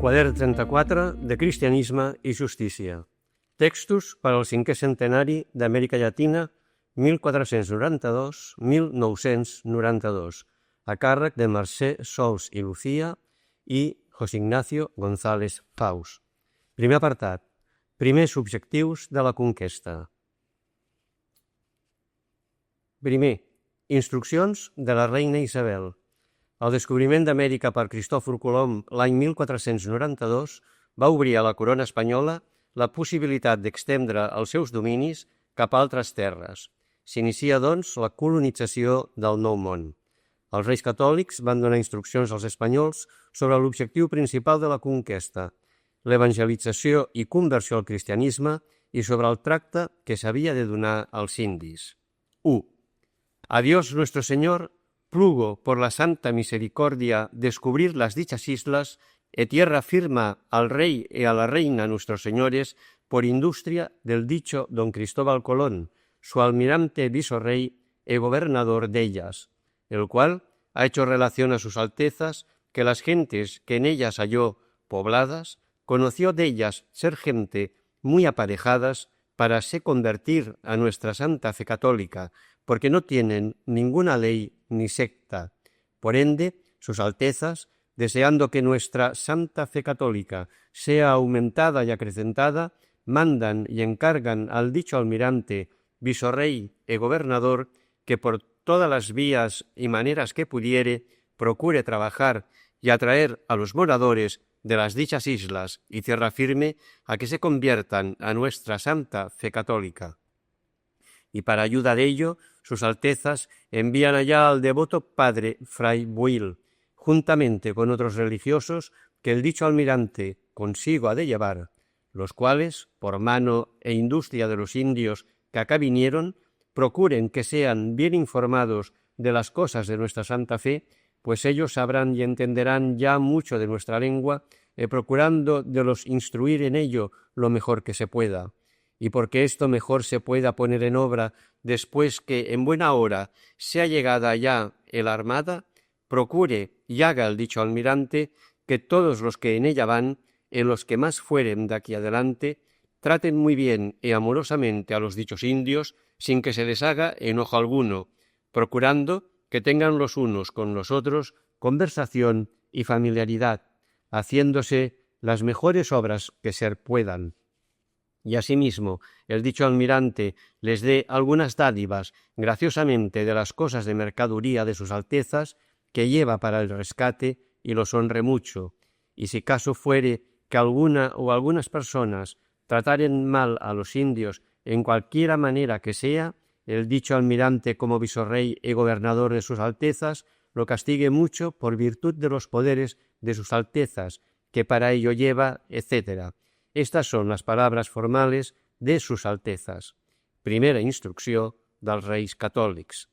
Quadern 34 de Cristianisme i Justícia. Textos per al 5è centenari d'Amèrica Llatina 1492-1992, a càrrec de Mercè Sols i Lucía i José Ignacio González Faus. Primer apartat. Primers objectius de la conquesta. Primer, instruccions de la reina Isabel. El descobriment d'Amèrica per Cristòfor Colom l'any 1492 va obrir a la corona espanyola la possibilitat d'extendre els seus dominis cap a altres terres. S'inicia, doncs, la colonització del Nou Món. Els reis catòlics van donar instruccions als espanyols sobre l'objectiu principal de la conquesta, l'evangelització i conversió al cristianisme i sobre el tracte que s'havia de donar als indis. 1. A Dios nuestro Señor plugo por la santa misericordia descubrir las dichas islas e tierra firma al rey y a la reina nuestros señores por industria del dicho don Cristóbal Colón, su almirante visorrey y gobernador de ellas, el cual ha hecho relación a sus altezas que las gentes que en ellas halló pobladas, conoció de ellas ser gente muy aparejadas para se convertir a nuestra santa fe católica, porque no tienen ninguna ley ni secta. Por ende, sus altezas, deseando que nuestra santa fe católica sea aumentada y acrecentada, mandan y encargan al dicho almirante, visorrey y gobernador, que por todas las vías y maneras que pudiere, procure trabajar y atraer a los moradores de las dichas islas y tierra firme a que se conviertan a nuestra santa fe católica. Y para ayuda de ello, sus altezas envían allá al devoto padre Fray Buil, juntamente con otros religiosos que el dicho almirante consigo ha de llevar, los cuales, por mano e industria de los indios que acá vinieron, procuren que sean bien informados de las cosas de nuestra santa fe, pues ellos sabrán y entenderán ya mucho de nuestra lengua, procurando de los instruir en ello lo mejor que se pueda. Y porque esto mejor se pueda poner en obra después que en buena hora sea llegada ya el armada, procure y haga el dicho almirante que todos los que en ella van, en los que más fueren de aquí adelante, traten muy bien y amorosamente a los dichos indios sin que se les haga enojo alguno, procurando que tengan los unos con los otros conversación y familiaridad, haciéndose las mejores obras que ser puedan. Y asimismo, el dicho almirante les dé algunas dádivas graciosamente de las cosas de mercaduría de sus altezas que lleva para el rescate y los honre mucho. Y si caso fuere que alguna o algunas personas trataren mal a los indios en cualquiera manera que sea, el dicho almirante como visorrey y gobernador de sus altezas lo castigue mucho por virtud de los poderes de sus altezas, que para ello lleva, etc. Estas son les paraules formales de sus altezas. Primera instrucció dels reis catòlics.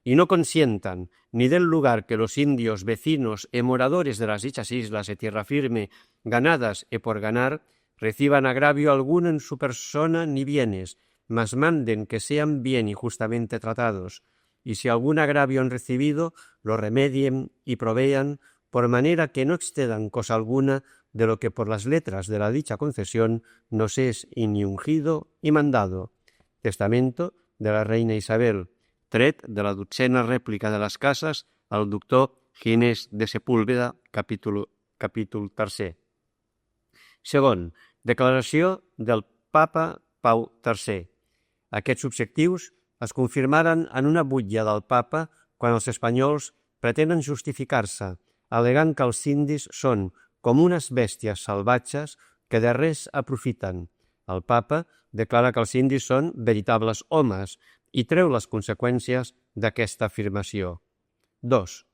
Y no consientan ni del lugar que los indios vecinos e moradores de las dichas islas e tierra firme, ganadas e por ganar, reciban agravio alguno en su persona ni bienes, mas manden que sean bien y justamente tratados, y si algún agravio han recibido, lo remedien y provean, por manera que no excedan cosa alguna de lo que por las letras de la dicha concesión nos es ni ungido y mandado. Testamento de la reina Isabel, tret de la 12a rèplica de les cases al doctor Ginés de Sepúlveda, capítol 3. Segon, declaració del papa Pau III. Aquests objectius es confirmaren en una butlla del papa quan els espanyols pretenen justificar-se, al·legant que els indis són com unes bèsties salvatges que de res aprofiten. El papa declara que els indis són veritables homes y treu las consecuencias d'aquesta afirmació. 2.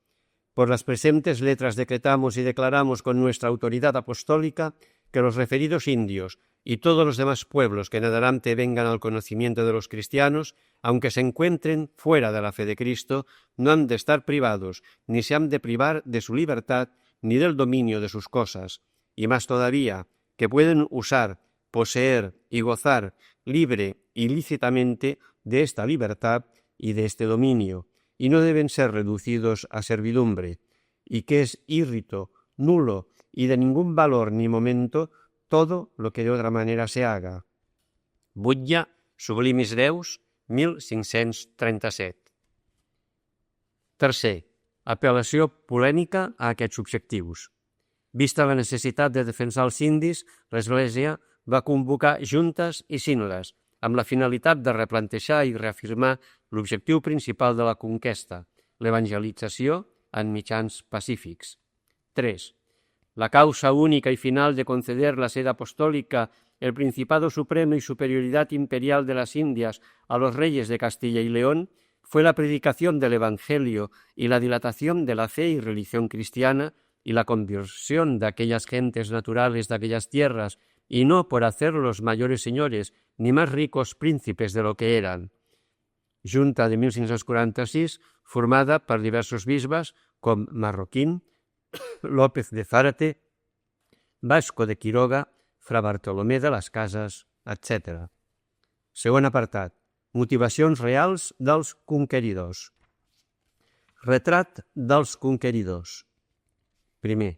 Por las presentes letras decretamos y declaramos con nuestra autoridad apostólica que los referidos indios y todos los demás pueblos que en adelante vengan al conocimiento de los cristianos, aunque se encuentren fuera de la fe de Cristo, no han de estar privados, ni se han de privar de su libertad ni del dominio de sus cosas, y más todavía, que pueden usar, poseer y gozar libre y lícitamente de esta libertad y de este dominio, y no deben ser reducidos a servidumbre, y que es írrito, nulo y de ningún valor ni momento todo lo que de otra manera se haga. Butlla, Sublimis Deus, 1537. Tercer, apel·lació polèmica a aquests objectius. Vista la necessitat de defensar els indis, l'Església va convocar juntes i sínodes amb la finalitat de replantejar i reafirmar l'objectiu principal de la conquesta, l'evangelització en mitjans pacífics. 3. La causa única y final de conceder la sede apostólica, el Principado Supremo y superioridad imperial de las Indias a los reyes de Castilla y León fue la predicación del Evangelio y la dilatación de la fe y religión cristiana y la conversión de aquellas gentes naturales de aquellas tierras, y no por hacerlos mayores señores ni más ricos príncipes de lo que eran. Junta de 1546, formada per diversos bisbes com Marroquín, López de Zárate, Vasco de Quiroga, Fra Bartolomé de les Cases, etc. Segon apartat. Motivacions reals dels conqueridors. Retrat dels conqueridors. Primer.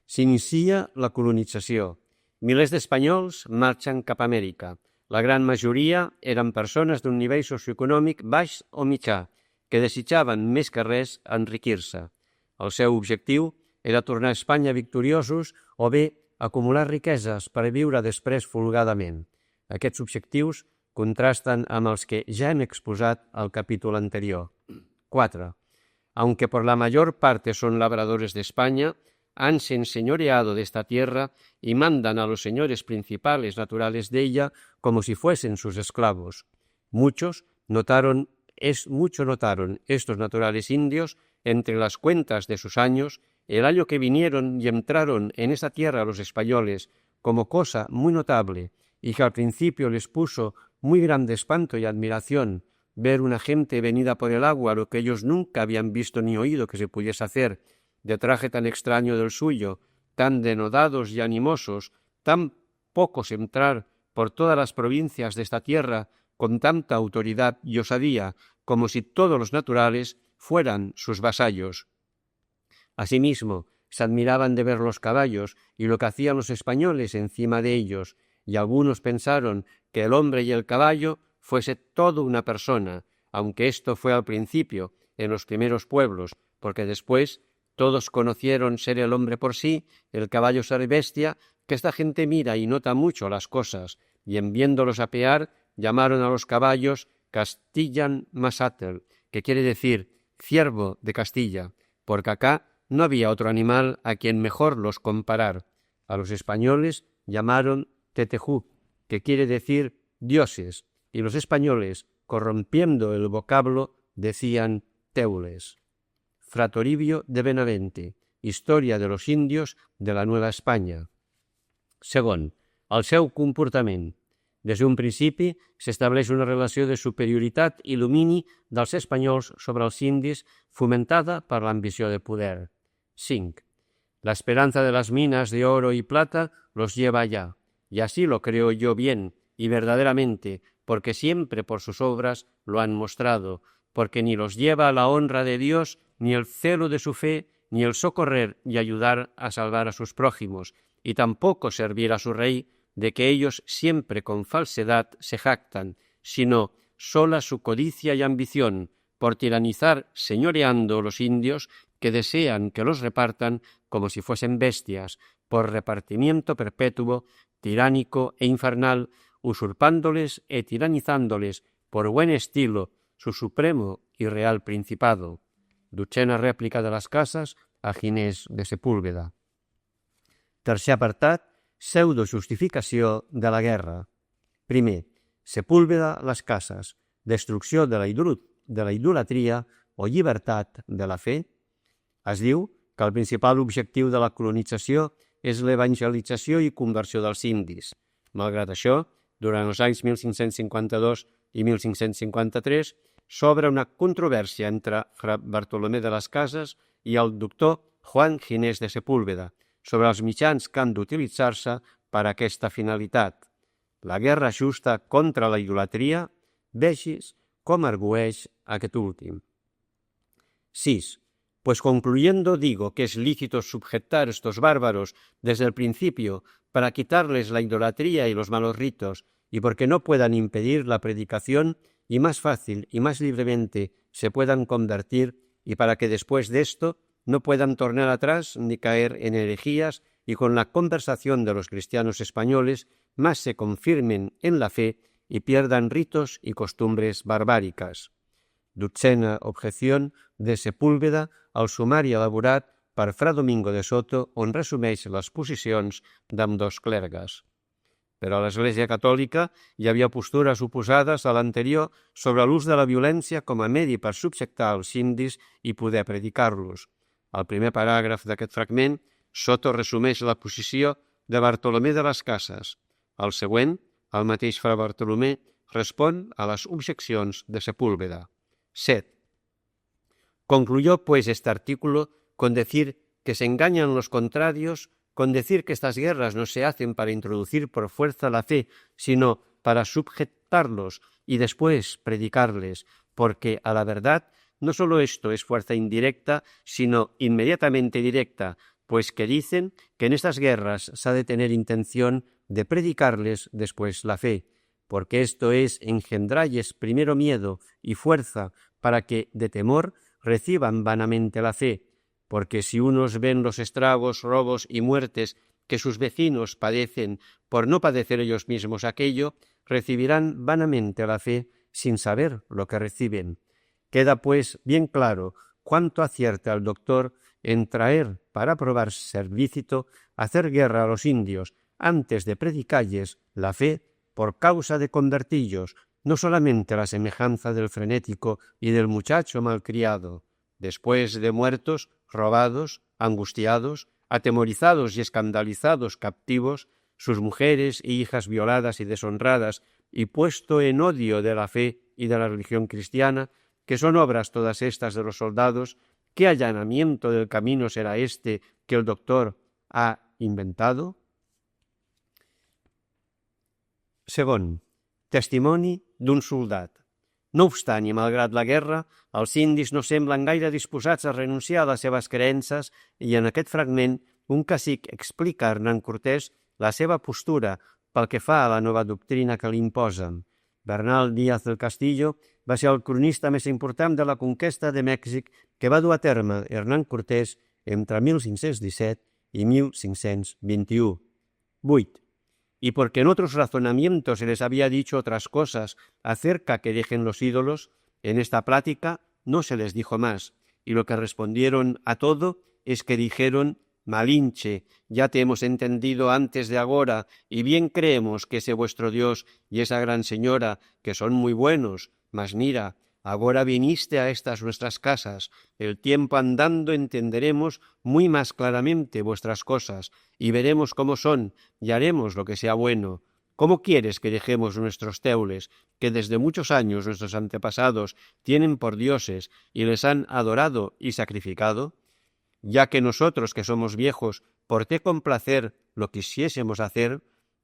S'inicia la colonització. Milers d'espanyols marxen cap a Amèrica. La gran majoria eren persones d'un nivell socioeconòmic baix o mitjà, que desitjaven més que res enriquir-se. El seu objectiu era tornar a Espanya victoriosos o bé acumular riqueses per viure després folgadament. Aquests objectius contrasten amb els que ya hem exposat al capítulo anterior. 4. Aunque por la mayor parte son labradores de España, han se enseñoreado de esta tierra y mandan a los señores principales naturales de ella como si fuesen sus esclavos. Mucho notaron estos naturales indios entre las cuentas de sus años, el año que vinieron y entraron en esa tierra los españoles, como cosa muy notable, y que al principio les puso muy grande espanto y admiración ver una gente venida por el agua, lo que ellos nunca habían visto ni oído que se pudiese hacer, de traje tan extraño del suyo, tan denodados y animosos, tan pocos entrar por todas las provincias de esta tierra con tanta autoridad y osadía, como si todos los naturales fueran sus vasallos. Asimismo, se admiraban de ver los caballos y lo que hacían los españoles encima de ellos, y algunos pensaron que el hombre y el caballo fuese todo una persona, aunque esto fue al principio, en los primeros pueblos, porque después todos conocieron ser el hombre por sí, el caballo ser bestia, que esta gente mira y nota mucho las cosas, y en viéndolos apear, llamaron a los caballos Castillan Masatel, que quiere decir ciervo de Castilla, porque acá no había otro animal a quien mejor los comparar. A los españoles llamaron Tetejú, que quiere decir dioses, y los españoles, corrompiendo el vocablo, decían teules. Fra Toribio de Benavente, Història de los indios de la Nueva Espanya. Segon, el seu comportament. Des d'un principi s'estableix una relació de superioritat i domini dels espanyols sobre els indis fomentada per l'ambició de poder. 5. La esperanza de las minas de oro y plata los lleva allá, y así lo creo yo bien y verdaderamente, porque siempre por sus obras lo han mostrado, porque ni los lleva a la honra de Dios, ni el celo de su fe, ni el socorrer y ayudar a salvar a sus prójimos, y tampoco servir a su rey, de que ellos siempre con falsedad se jactan, sino sola su codicia y ambición, por tiranizar señoreando los indios que desean que los repartan como si fuesen bestias, por repartimiento perpetuo, tiránico e infernal, usurpándoles e tiranizándoles por buen estilo su supremo y real principado. Dotzena rèplica de les Cases a Ginés de Sepúlveda. Tercer apartat, pseudojustificació de la guerra. Primer, Sepúlveda les Cases, destrucció de la idolatria o llibertat de la fe. Es diu que el principal objectiu de la colonització és l'evangelització i conversió dels indis. Malgrat això, durant els anys 1552 i 1553 s'obre una controvèrsia entre Fra Bartolomé de les Cases i el doctor Juan Ginés de Sepúlveda sobre els mitjans que han d'utilitzar-se per a aquesta finalitat. La guerra justa contra la idolatria, vegis com argueix aquest últim. 6. Pues concluyendo digo que es lícito subjetar estos bárbaros desde el principio para quitarles la idolatría y los malos ritos, y porque no puedan impedir la predicación y más fácil y más libremente se puedan convertir, y para que después de esto no puedan tornar atrás ni caer en herejías, y con la conversación de los cristianos españoles más se confirmen en la fe y pierdan ritos y costumbres barbàriques. Dotzena objeción de Sepúlveda al sumari elaborat per Fra Domingo de Soto, on resumeix les posicions d'ambdós clergues. Però a l'Església Catòlica hi havia postures oposades a l'anterior sobre l'ús de la violència com a medi per subjectar els indis i poder predicar-los. Al primer paràgraf d'aquest fragment, Soto resumeix la posició de Bartolomé de las Casas. Al següent, el mateix fra Bartolomé respon a les objeccions de Sepúlveda. 7. Concluyó, pues, este artículo con decir que se engañan los contrarios, con decir que estas guerras no se hacen para introducir por fuerza la fe, sino para subjetarlos y después predicarles, porque a la verdad no solo esto es fuerza indirecta, sino inmediatamente directa, pues que dicen que en estas guerras se ha de tener intención de predicarles después la fe, porque esto es engendralles primero miedo y fuerza para que, de temor, reciban vanamente la fe, porque si unos ven los estragos, robos y muertes que sus vecinos padecen por no padecer ellos mismos aquello, recibirán vanamente la fe sin saber lo que reciben. Queda, pues, bien claro cuánto acierta el doctor en traer, para probar ser lícito, hacer guerra a los indios antes de predicarles la fe por causa de convertillos, no solamente la semejanza del frenético y del muchacho malcriado, después de muertos, robados, angustiados, atemorizados y escandalizados captivos, sus mujeres e hijas violadas y deshonradas, y puesto en odio de la fe y de la religión cristiana, que son obras todas estas de los soldados, ¿qué allanamiento del camino será este que el doctor ha inventado? Segon, testimoni d'un soldat. No obstant, i malgrat la guerra, els indis no semblen gaire disposats a renunciar a les seves creences i en aquest fragment un cacic explica a Hernán Cortés la seva postura pel que fa a la nova doctrina que li imposen. Bernal Díaz del Castillo va ser el cronista més important de la conquesta de Mèxic que va dur a terme Hernán Cortés entre 1517 y 1521. 8. Y porque en otros razonamientos se les había dicho otras cosas acerca que dejen los ídolos, en esta plática no se les dijo más, y lo que respondieron a todo es que dijeron: Malinche, ya te hemos entendido antes de agora, y bien creemos que ese vuestro Dios y esa gran señora, que son muy buenos, mas mira, agora viniste a estas nuestras casas, el tiempo andando entenderemos muy más claramente vuestras cosas, y veremos cómo son, y haremos lo que sea bueno. ¿Cómo quieres que dejemos nuestros teules, que desde muchos años nuestros antepasados tienen por dioses, y les han adorado y sacrificado? Ya que nosotros, que somos viejos, por qué complacer lo quisiésemos hacer,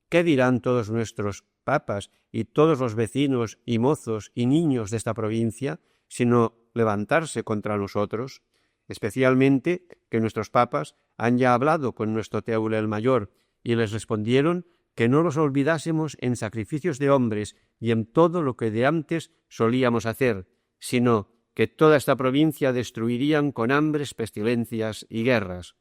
¿qué dirán todos nuestros papas y todos los vecinos y mozos y niños de esta provincia, sino levantarse contra nosotros? Especialmente que nuestros papas han ya hablado con nuestro teule el mayor, y les respondieron que no los olvidásemos en sacrificios de hombres y en todo lo que de antes solíamos hacer, sino que toda esta provincia destruirían con hambres, pestilencias y guerras.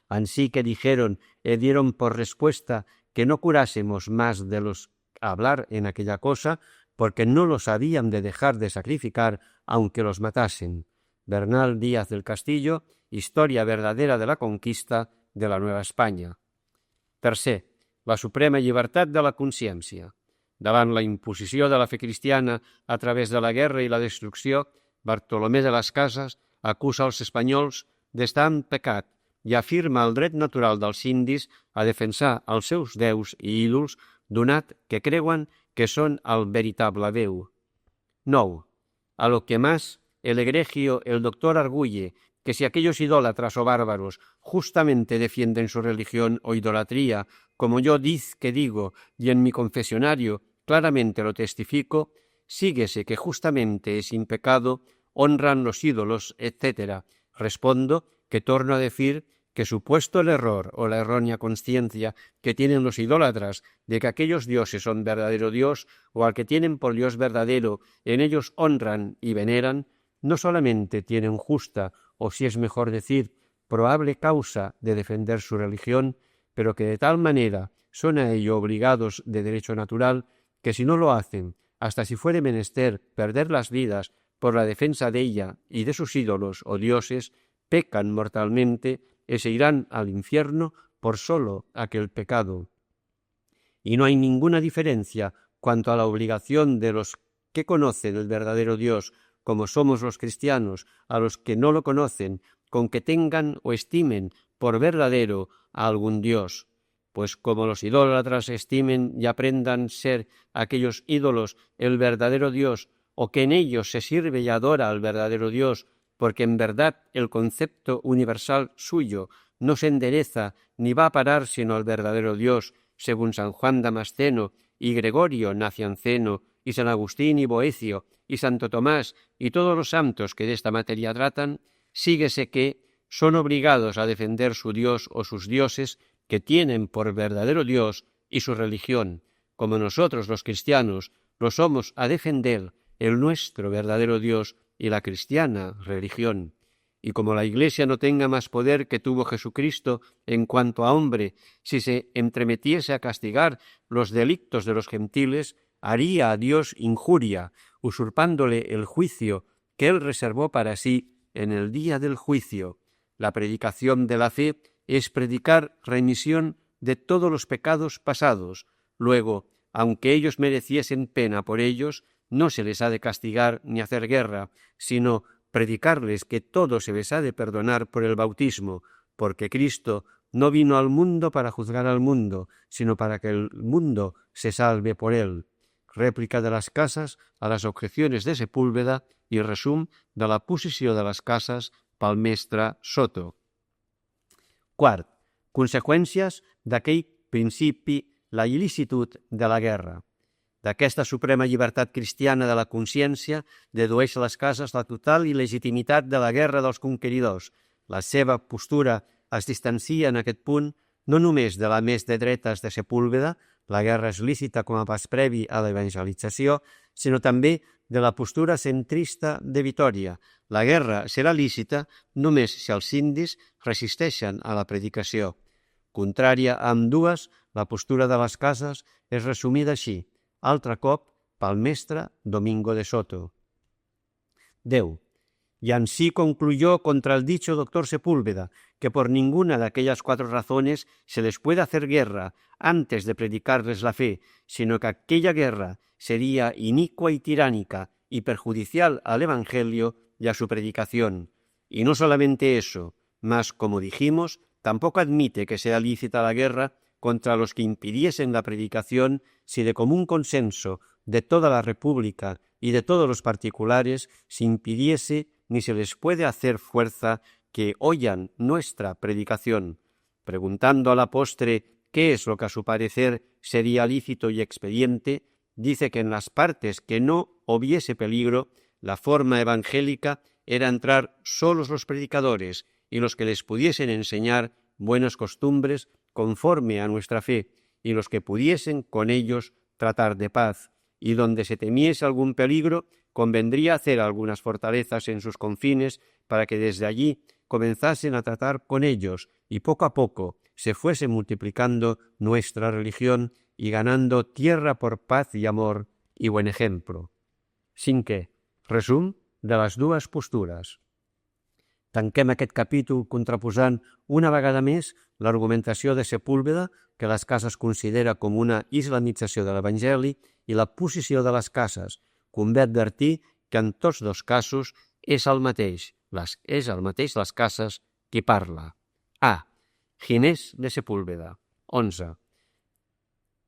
Ansí que dijeron y dieron por respuesta que no curásemos más de los hablar en aquella cosa, porque no los habían de dejar de sacrificar, aunque los matasen. Bernal Díaz del Castillo, Historia verdadera de la conquista de la Nueva Espanya. Tercer, la suprema llibertat de la consciència. Davant la imposició de la fe cristiana a través de la guerra i la destrucció, Bartolomé de las Casas acusa als espanyols d'estar en pecat i afirma el dret natural dels indis a defensar els seus déus i ídols, donat que creuen que són el veritable Déu. 9. A lo que más el egregio el doctor arguye que si aquellos idólatras o bárbaros justamente defienden su religión o idolatría, como yo que digo y en mi confesionario claramente lo testifico, síguese que justamente sin pecado honran los ídolos, etc., Respondo que torno a decir que, supuesto el error o la errónea conciencia que tienen los idólatras de que aquellos dioses son verdadero Dios, o al que tienen por Dios verdadero en ellos honran y veneran, no solamente tienen justa, o si es mejor decir, probable causa de defender su religión, pero que de tal manera son a ello obligados de derecho natural, que si no lo hacen, hasta si fuere menester perder las vidas por la defensa de ella y de sus ídolos o dioses, pecan mortalmente y se irán al infierno por solo aquel pecado. Y no hay ninguna diferencia cuanto a la obligación de los que conocen el verdadero Dios, como somos los cristianos, a los que no lo conocen, con que tengan o estimen por verdadero a algún Dios. Pues como los idólatras estimen y aprendan ser aquellos ídolos el verdadero Dios, o que en ellos se sirve y adora al verdadero Dios, porque en verdad el concepto universal suyo no se endereza ni va a parar sino al verdadero Dios, según San Juan Damasceno y Gregorio Nacianceno y San Agustín y Boecio y Santo Tomás y todos los santos que de esta materia tratan, síguese que son obligados a defender su Dios o sus dioses que tienen por verdadero Dios y su religión, como nosotros los cristianos lo somos a defender el nuestro verdadero Dios y la cristiana religión. Y como la Iglesia no tenga más poder que tuvo Jesucristo en cuanto a hombre, si se entremetiese a castigar los delictos de los gentiles, haría a Dios injuria, usurpándole el juicio que él reservó para sí en el día del juicio. La predicación de la fe es predicar remisión de todos los pecados pasados. Luego, aunque ellos mereciesen pena por ellos, no se les ha de castigar ni hacer guerra, sino predicarles que todo se les ha de perdonar por el bautismo, porque Cristo no vino al mundo para juzgar al mundo, sino para que el mundo se salve por él. Rèplica de les cases a les objecions de Sepúlveda i resum de la posició de les cases pel mestre Soto. Quart, conseqüències d'aquell principi, la il·licitud de la guerra. D'aquesta suprema llibertat cristiana de la consciència dedueix a les cases la total il·legitimitat de la guerra dels conqueridors. La seva postura es distancia en aquest punt no només de la més de dretes de Sepúlveda, la guerra és lícita com a pas previ a l'evangelització, sinó també de la postura centrista de Vitòria. La guerra serà lícita només si els indis resisteixen a la predicació. Contrària a ambdues, la postura de les cases és resumida així, altre cop pel mestre Domingo de Soto. 10. Y ansí concluyó contra el dicho doctor Sepúlveda, que por ninguna de aquellas 4 razones se les puede hacer guerra antes de predicarles la fe, sino que aquella guerra sería inicua y tiránica y perjudicial al Evangelio y a su predicación. Y no solamente eso, mas, como dijimos, tampoco admite que sea lícita la guerra contra los que impidiesen la predicación si de común consenso de toda la República y de todos los particulares se impidiese ni se les puede hacer fuerza que oyan nuestra predicación. Preguntando a la postre qué es lo que a su parecer sería lícito y expediente, dice que en las partes que no hubiese peligro, la forma evangélica era entrar solos los predicadores y los que les pudiesen enseñar buenas costumbres conforme a nuestra fe, y los que pudiesen con ellos tratar de paz, y donde se temiese algún peligro, convendría hacer algunas fortalezas en sus confines para que desde allí comenzasen a tratar con ellos y poco a poco se fuese multiplicando nuestra religión y ganando tierra por paz y amor y buen ejemplo. 5. Resum de les dues postures. Tanquem aquest capítol contraposant una vegada més l'argumentació de Sepúlveda, que les cases considera com una islamització de l'Evangeli, i la posició de les cases. Convé advertir que en tots dos casos és el mateix les cases qui parla. A. Ginés de Sepúlveda. 11.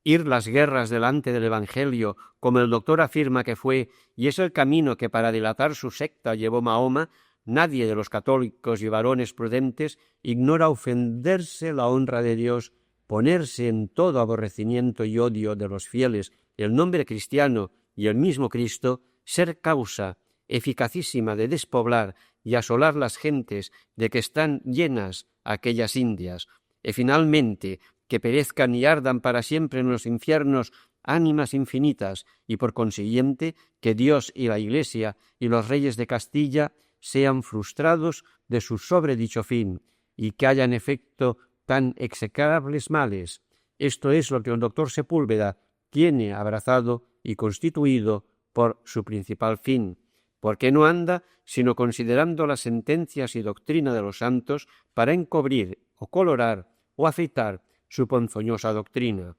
Ir las guerras delante del Evangelio, como el doctor afirma que fue, y es el camino que para dilatar su secta llevó Mahoma, nadie de los católicos y varones prudentes ignora ofenderse la honra de Dios, ponerse en todo aborrecimiento y odio de los fieles el nombre cristiano y el mismo Cristo, ser causa eficacísima de despoblar y asolar las gentes de que están llenas aquellas Indias, y finalmente que perezcan y ardan para siempre en los infiernos ánimas infinitas, y por consiguiente que Dios y la Iglesia y los reyes de Castilla sean frustrados de su sobredicho fin, y que hayan efecto tan execrables males. Esto es lo que el doctor Sepúlveda tiene abrazado y constituido por su principal fin, porque no anda sino considerando las sentencias y doctrina de los santos para encubrir o colorar o afeitar su ponzoñosa doctrina.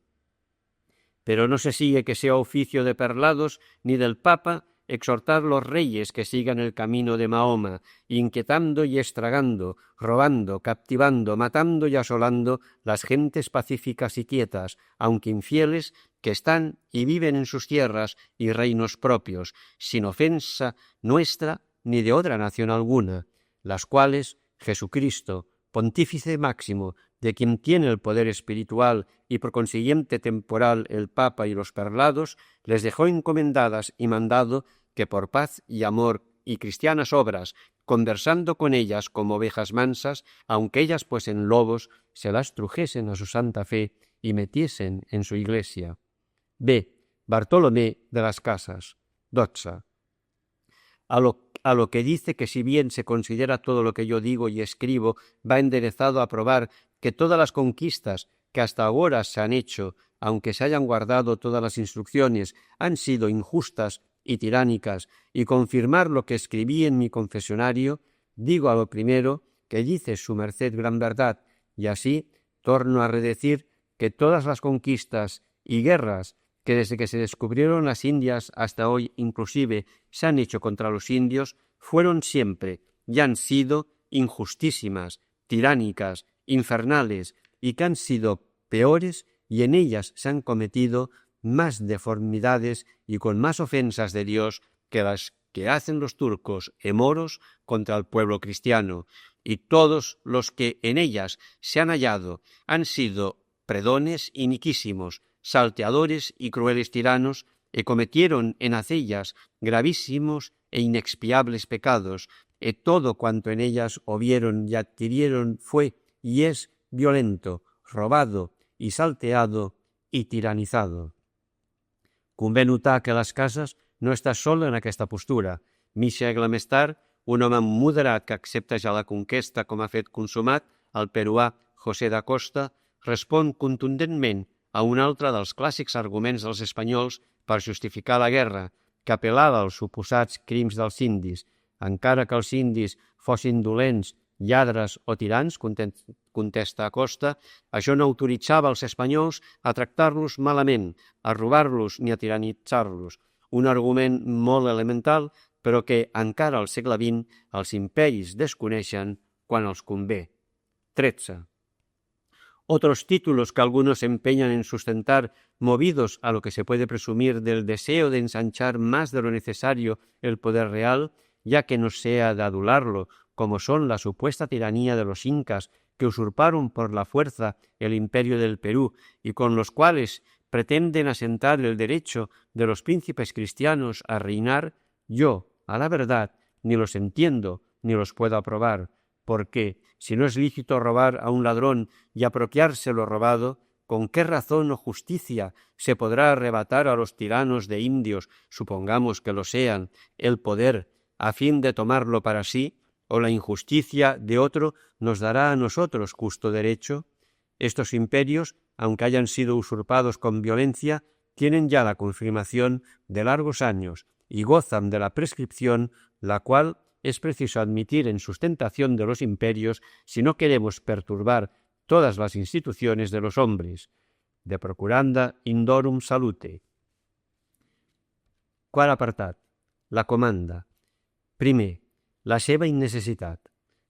Pero no se sigue que sea oficio de Perlados ni del Papa exhortar los reyes que sigan el camino de Mahoma, inquietando y estragando, robando, captivando, matando y asolando las gentes pacíficas y quietas, aunque infieles, que están y viven en sus tierras y reinos propios, sin ofensa nuestra ni de otra nación alguna, las cuales Jesucristo, Pontífice máximo, de quien tiene el poder espiritual y por consiguiente temporal el Papa y los Perlados, les dejó encomendadas y mandado que por paz y amor y cristianas obras, conversando con ellas como ovejas mansas, aunque ellas fuesen lobos, se las trujesen a su santa fe y metiesen en su iglesia. B. Bartolomé de las Casas, 12. A lo que dice que si bien se considera todo lo que yo digo y escribo va enderezado a probar que todas las conquistas que hasta ahora se han hecho, aunque se hayan guardado todas las instrucciones, han sido injustas y tiránicas, y confirmar lo que escribí en mi confesionario, digo a lo primero que dice su merced gran verdad, y así torno a redecir que todas las conquistas y guerras que desde que se descubrieron las Indias hasta hoy inclusive se han hecho contra los indios, fueron siempre y han sido injustísimas, tiránicas, infernales, y que han sido peores, y en ellas se han cometido más deformidades y con más ofensas de Dios que las que hacen los turcos y moros contra el pueblo cristiano, y todos los que en ellas se han hallado han sido predones iniquísimos, salteadores y crueles tiranos, y cometieron en hacellas gravísimos e inexpiables pecados, y todo cuanto en ellas hubieron y adquirieron fue y es violento, robado y salteado y tiranizado. Convé notar que les Cases no està sola en aquesta postura. Michel Lamestar, un home moderat que accepta ja la conquesta com a fet consumat, el peruà José da Costa, respon contundentment a un altre dels clàssics arguments dels espanyols per justificar la guerra, que apel·lava als suposats crims dels indis. Encara que els indis fossin dolents, lladres o tirans, contesta Acosta, això no autoritzava els espanyols a tractar-los malament, a robar-los ni a tiranitzar-los. Un argument molt elemental, però que encara al segle XX els imperis desconeixen quan els convé. 13. Otros títulos que algunos se empeñan en sustentar, movidos a lo que se puede presumir del deseo de ensanchar más de lo necesario el poder real, ya que no sea de adularlo, como son la supuesta tiranía de los incas, que usurparon por la fuerza el imperio del Perú y con los cuales pretenden asentar el derecho de los príncipes cristianos a reinar, yo, a la verdad, ni los entiendo ni los puedo aprobar, porque, si no es lícito robar a un ladrón y apropiarse lo robado, ¿con qué razón o justicia se podrá arrebatar a los tiranos de indios, supongamos que lo sean, el poder, a fin de tomarlo para sí, o la injusticia de otro nos dará a nosotros justo derecho? Estos imperios, aunque hayan sido usurpados con violencia, tienen ya la confirmación de largos años y gozan de la prescripción, la cual es preciso admitir en sustentación de los imperios si no queremos perturbar todas las instituciones de los hombres. De procuranda indorum salute. Quart apartat. La comanda. Primer, la seva innecessitat.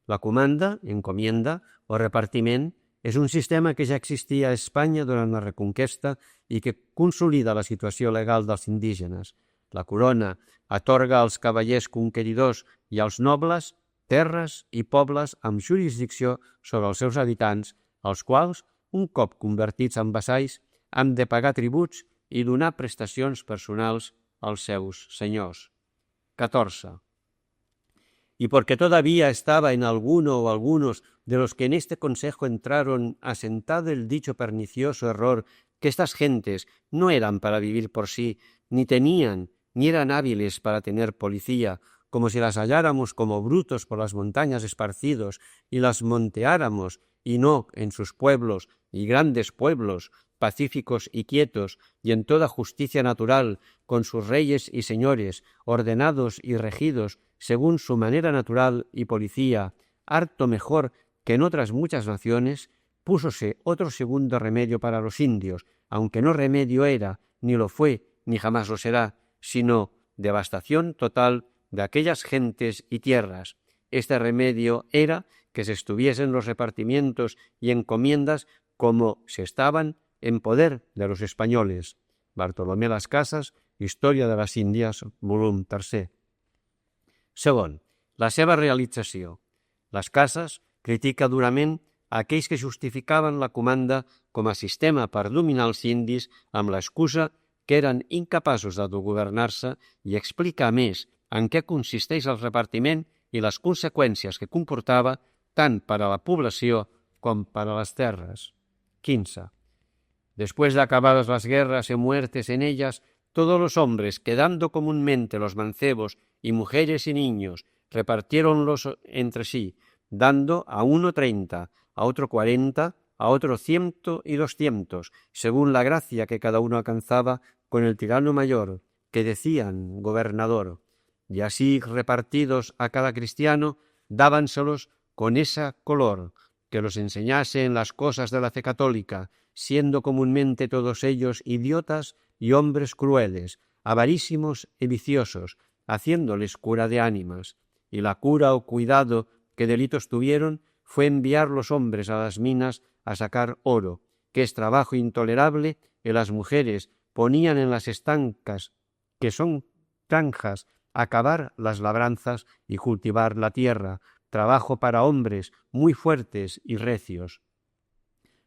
La comanda, encomienda o repartiment és un sistema que ja existia a Espanya durant la Reconquesta i que consolida la situació legal dels indígenes. La corona atorga als cavallers conqueridors i als nobles terres i pobles amb jurisdicció sobre els seus habitants, als quals, un cop convertits en vassalls, han de pagar tributs i donar prestacions personals als seus senyors. 14. y porque todavía estaba en alguno o algunos de los que en este consejo entraron asentado el dicho pernicioso error que estas gentes no eran para vivir por sí, ni tenían, ni eran hábiles para tener policía, como si las halláramos como brutos por las montañas esparcidos y las monteáramos, y no en sus pueblos y grandes pueblos, pacíficos y quietos, y en toda justicia natural, con sus reyes y señores, ordenados y regidos, según su manera natural y policía, harto mejor que en otras muchas naciones, púsose otro segundo remedio para los indios, aunque no remedio era, ni lo fue, ni jamás lo será, sino devastación total de aquellas gentes y tierras. Este remedio era que se estuviesen los repartimientos y encomiendas como se estaban en poder de los españoles. Bartolomé Las Casas, Història de les Índies, volum 3. Segon, la seva realització. Les Cases critica durament aquells que justificaven la comanda com a sistema per dominar els indis amb l'excusa que eren incapaços d'autogovernar-se i explica a més en què consisteix el repartiment i les conseqüències que comportava tant per a la població com per a les terres. 15. Después de acabadas las guerras y muertes en ellas, todos los hombres, quedando comúnmente los mancebos y mujeres y niños, repartiéronlos entre sí, dando a uno 30, a otro 40, a otro 100 y 200, según la gracia que cada uno alcanzaba con el tirano mayor, que decían gobernador. Y así repartidos a cada cristiano, dábanselos con esa color, que los enseñase en las cosas de la fe católica, siendo comúnmente todos ellos idiotas y hombres crueles, avarísimos y viciosos, haciéndoles cura de ánimas. Y la cura o cuidado que delitos tuvieron fue enviar los hombres a las minas a sacar oro, que es trabajo intolerable, y las mujeres ponían en las estancas, que son granjas, a cavar las labranzas y cultivar la tierra, trabajo para hombres muy fuertes y recios.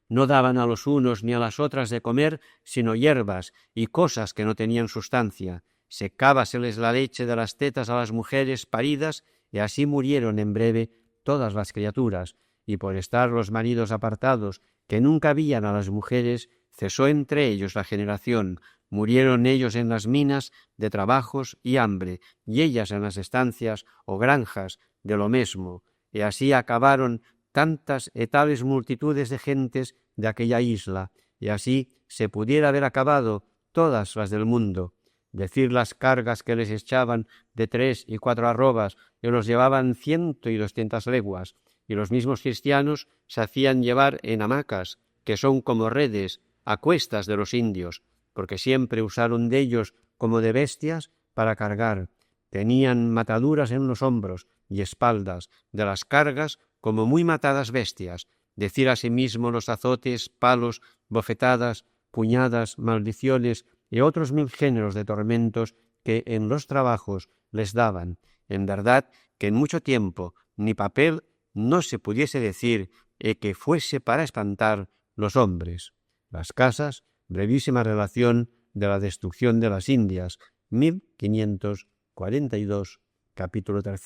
No daban a los unos ni a las otras de comer, sino hierbas y cosas que no tenían sustancia. Secábaseles la leche de las tetas a las mujeres paridas, y así murieron en breve todas las criaturas, y por estar los maridos apartados, que nunca vían a las mujeres, cesó entre ellos la generación, murieron ellos en las minas de trabajos y hambre, y ellas en las estancias o granjas de lo mesmo, y así acabaron tantas y tales multitudes de gentes de aquella isla, y así se pudiera haber acabado todas las del mundo. Decir las cargas que les echaban de 3 y 4 arrobas, y los llevaban 100 y 200 leguas, y los mismos cristianos se hacían llevar en hamacas, que son como redes, a cuestas de los indios, porque siempre usaron de ellos como de bestias para cargar. Tenían mataduras en los hombros y espaldas de las cargas como muy matadas bestias, decir asimismo los azotes, palos, bofetadas, puñadas, maldiciones y otros 1000 géneros de tormentos que en los trabajos les daban. En verdad que en mucho tiempo ni papel no se pudiese decir que fuese para espantar los hombres. Las Casas, brevísima relación de la destrucción de las Indias, 1542, capítulo 3.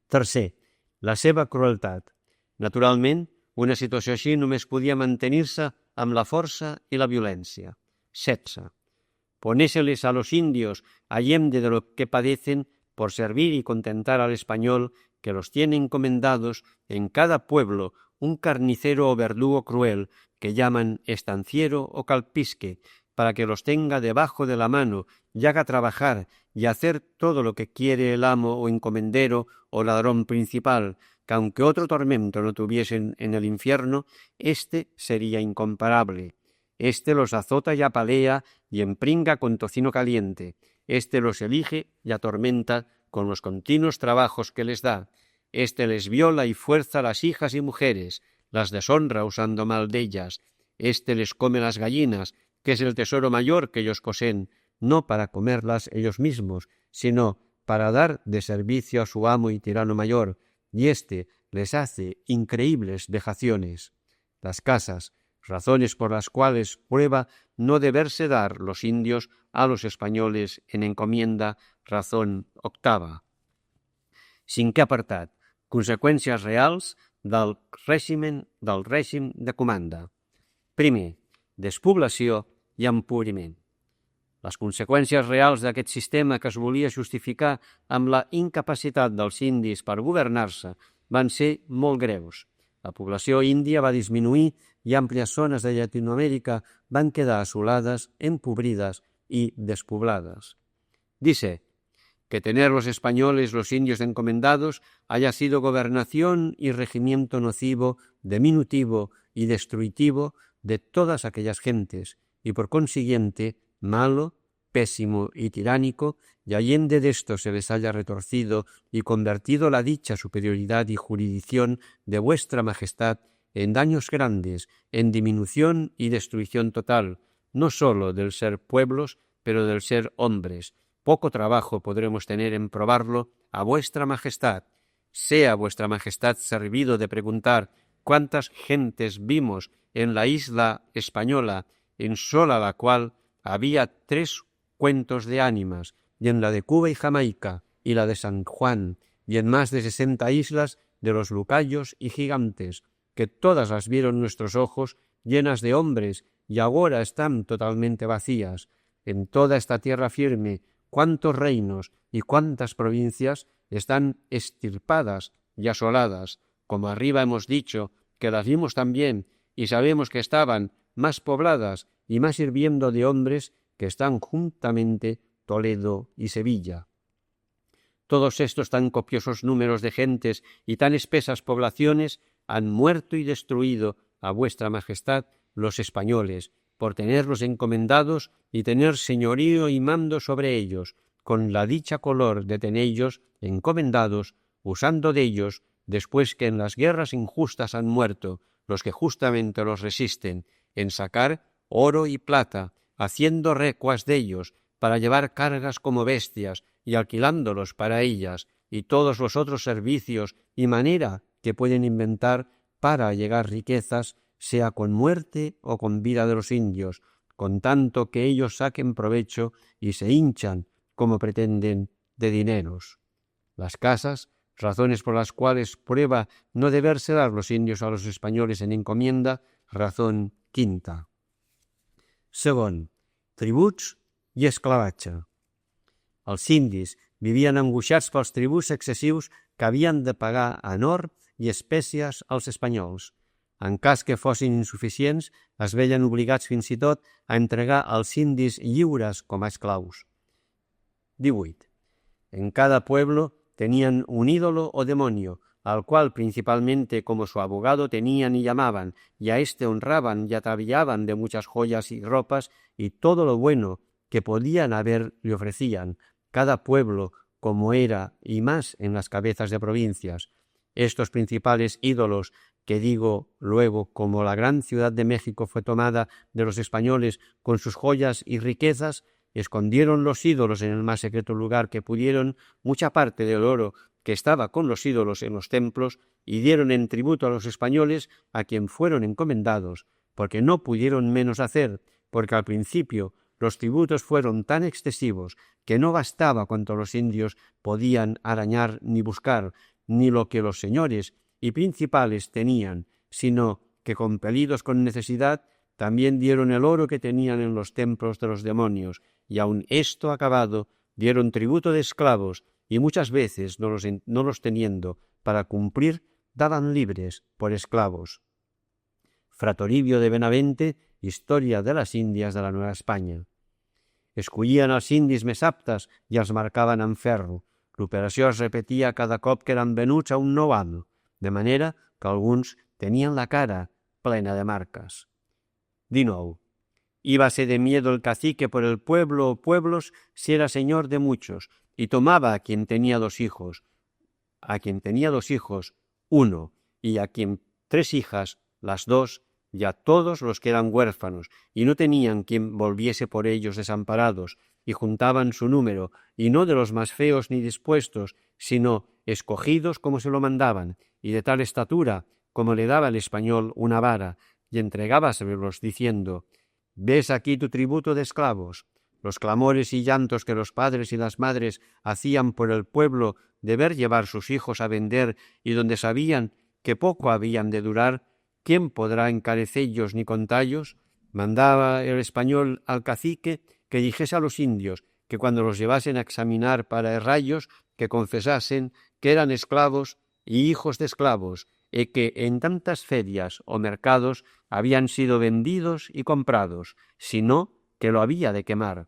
Tercer, la seva crueltat. Naturalment, una situació així només podia mantenir-se amb la força i la violència. 16. Ponéseles a los indios allende de lo que padecen por servir y contentar al español que los tiene encomendados en cada pueblo un carnicero o verdugo cruel que llaman estanciero o calpisque, para que los tenga debajo de la mano y haga trabajar y hacer todo lo que quiere el amo o encomendero o ladrón principal, que aunque otro tormento no tuviesen en el infierno, éste sería incomparable. Éste los azota y apalea y empringa con tocino caliente. Éste los elige y atormenta con los continuos trabajos que les da. Éste les viola y fuerza a las hijas y mujeres, las deshonra usando mal de ellas. Éste les come las gallinas, que es el tesoro mayor que ellos poseen, no para comerlas ellos mismos, sino para dar de servicio a su amo y tirano mayor, y éste les hace increíbles vejaciones. Las Casas, razones por las cuales prueba no deberse dar los indios a los españoles en encomienda, razón octava. Cinquè apartat. Conseqüències reals del règim de comanda. Primer, despoblació i empobriment. Les conseqüències reals d'aquest sistema que es volia justificar amb la incapacitat dels indis per governar-se van ser molt greus. La població índia va disminuir y amplias zonas de Latinoamérica van quedar asoladas, empobridas y despobladas. Dice que tener los españoles, los indios encomendados, haya sido gobernación y regimiento nocivo, diminutivo y destruitivo de todas aquellas gentes, y por consiguiente malo, pésimo y tiránico, y allende de esto se les haya retorcido y convertido la dicha superioridad y jurisdicción de vuestra majestad en daños grandes, en diminución y destrucción total, no sólo del ser pueblos, pero del ser hombres. Poco trabajo podremos tener en probarlo a vuestra majestad. Sea vuestra majestad servido de preguntar cuántas gentes vimos en la isla española, en sola la cual había 3 cuentos de ánimas, y en la de Cuba y Jamaica, y la de San Juan, y en más de 60 islas de los lucayos y gigantes, que todas las vieron nuestros ojos llenas de hombres, y ahora están totalmente vacías. En toda esta tierra firme, cuántos reinos y cuántas provincias están extirpadas y asoladas, como arriba hemos dicho, que las vimos también, y sabemos que estaban más pobladas y más hirviendo de hombres que están juntamente Toledo y Sevilla. Todos estos tan copiosos números de gentes y tan espesas poblaciones han muerto y destruido a vuestra majestad los españoles, por tenerlos encomendados y tener señorío y mando sobre ellos, con la dicha color de tenellos encomendados, usando de ellos, después que en las guerras injustas han muerto los que justamente los resisten, en sacar oro y plata, haciendo recuas de ellos, para llevar cargas como bestias, y alquilándolos para ellas, y todos los otros servicios y manera que pueden inventar para llegar riquezas, sea con muerte o con vida de los indios, con tanto que ellos saquen provecho y se hinchan, como pretenden, de dineros. Las casas, razones por las cuales prueba no deberse dar los indios a los españoles en encomienda, razón quinta. Segon, tributs i esclavatge. Els indis vivien angoixats pels tributs excessius que havien de pagar en or i espècies als espanyols. En cas que fossin insuficients, es veien obligats fins i tot a entregar als indis lliures com a esclaus. 18. En cada pueblo tenían un ídolo o demonio, al cual principalmente como su abogado tenían y llamaban, y a éste honraban y ataviaban de muchas joyas y ropas, y todo lo bueno que podían haber le ofrecían, cada pueblo como era, y más en las cabezas de provincias. Estos principales ídolos, que digo luego como la gran ciudad de México fue tomada de los españoles con sus joyas y riquezas, escondieron los ídolos en el más secreto lugar que pudieron mucha parte del oro que estaba con los ídolos en los templos y dieron en tributo a los españoles a quien fueron encomendados, porque no pudieron menos hacer, porque al principio los tributos fueron tan excesivos que no bastaba cuanto los indios podían arañar ni buscar, ni lo que los señores y principales tenían, sino que, compelidos con necesidad, también dieron el oro que tenían en los templos de los demonios, y aun esto acabado, dieron tributo de esclavos, y muchas veces, no los teniendo para cumplir, daban libres por esclavos. Fra Toribio de Benavente, Historia de las Indias de la Nueva Espanya. Escollien els indis més aptes i els marcaven amb ferro. L'operació es repetia cada cop que eren venuts a un nou amo, de manera que alguns tenien la cara plena de marcas. 19. Íbase de miedo el cacique por el pueblo o pueblos si era señor de muchos, y tomaba a quien tenía 2 hijos, uno, y a quien 3 hijas, las 2, y a todos los que eran huérfanos, y no tenían quien volviese por ellos desamparados, y juntaban su número, y no de los más feos ni dispuestos, sino escogidos como se lo mandaban, y de tal estatura como le daba el español una vara, y entregábaselos diciendo: «Ves aquí tu tributo de esclavos». los clamores y llantos que los padres y las madres hacían por el pueblo de ver llevar sus hijos a vender y donde sabían que poco habían de durar, ¿quién podrá encarecellos ni contallos? Mandaba el español al cacique que dijese a los indios que cuando los llevasen a examinar para herrallos, que confesasen que eran esclavos y hijos de esclavos, y que en tantas ferias o mercados habían sido vendidos y comprados, sino que lo había de quemar.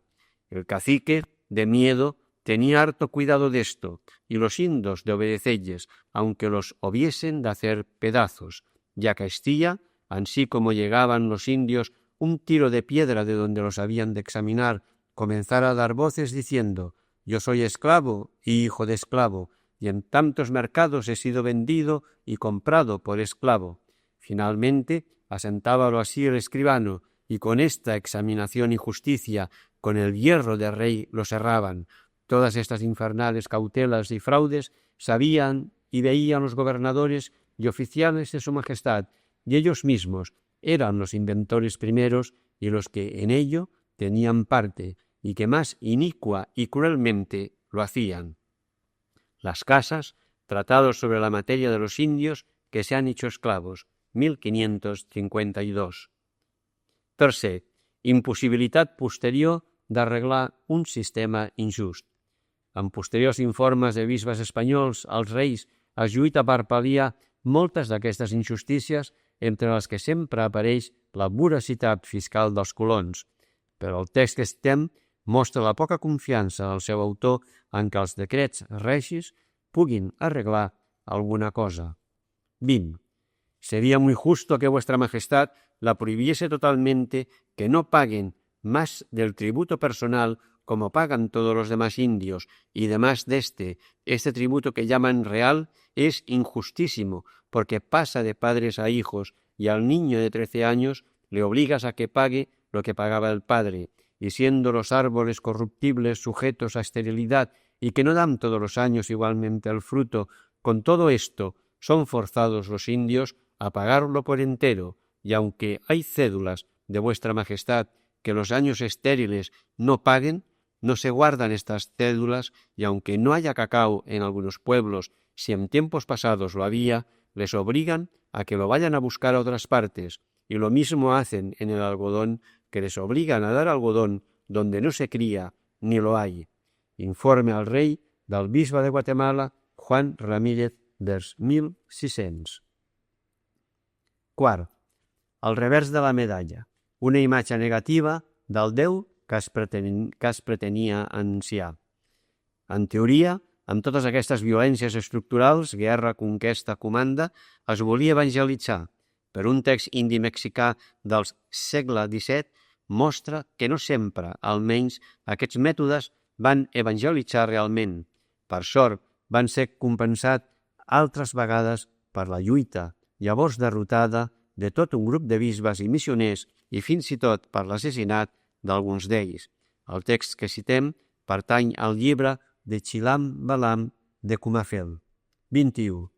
El cacique, de miedo, tenía harto cuidado de esto, y los indios de obedecelles, aunque los hubiesen de hacer pedazos, ya que Castilla, ansí como llegaban los indios un tiro de piedra de donde los habían de examinar, comenzara a dar voces diciendo: «Yo soy esclavo y hijo de esclavo, y en tantos mercados he sido vendido y comprado por esclavo». Finalmente, asentábalo así el escribano, y con esta examinación y justicia, con el hierro de rey, lo cerraban. Todas estas infernales cautelas y fraudes sabían y veían los gobernadores y oficiales de su majestad, y ellos mismos eran los inventores primeros y los que en ello tenían parte, y que más inicua y cruelmente lo hacían. Las casas, tratados sobre la materia de los indios que se han hecho esclavos, 1552. Tercer, impossibilitat posterior d'arreglar un sistema injust. En posteriors informes de bisbes espanyols, els reis es lluita per pal·liar moltes d'aquestes injustícies, entre les que sempre apareix la voracitat fiscal dels colons. Però el text que estem mostra la poca confiança del seu autor en que els decrets regis puguin arreglar alguna cosa. 20. Sería muy justo que vuestra majestad la prohibiese totalmente, que no paguen más del tributo personal como pagan todos los demás indios, y demás de este tributo que llaman real es injustísimo, porque pasa de padres a hijos, y al niño de 13 años le obligas a que pague lo que pagaba el padre, y siendo los árboles corruptibles sujetos a esterilidad y que no dan todos los años igualmente el fruto, con todo esto son forzados los indios a pagarlo por entero, y aunque hay cédulas de vuestra majestad que los años estériles no paguen, no se guardan estas cédulas, y aunque no haya cacao en algunos pueblos, si en tiempos pasados lo había, les obligan a que lo vayan a buscar a otras partes, y lo mismo hacen en el algodón, que les obligan a dar algodón donde no se cría ni lo hay. Informe al rei del bisbe de Guatemala, Juan Ramírez, vers 1600. Quart, al revers de la medalla, una imatge negativa del Déu que es pretenia anunciar. En teoria, amb totes aquestes violències estructurals, guerra, conquesta, comanda, es volia evangelitzar, però un text indi mexicà del segle XVII mostra que no sempre, almenys, aquests mètodes van evangelitzar realment. Per sort, van ser compensats altres vegades per la lluita, llavors derrotada, de tot un grup de bisbes i missioners i fins i tot per l'assassinat d'alguns d'ells. El text que citem pertany al llibre de Chilam Balam de Cumafel. 21.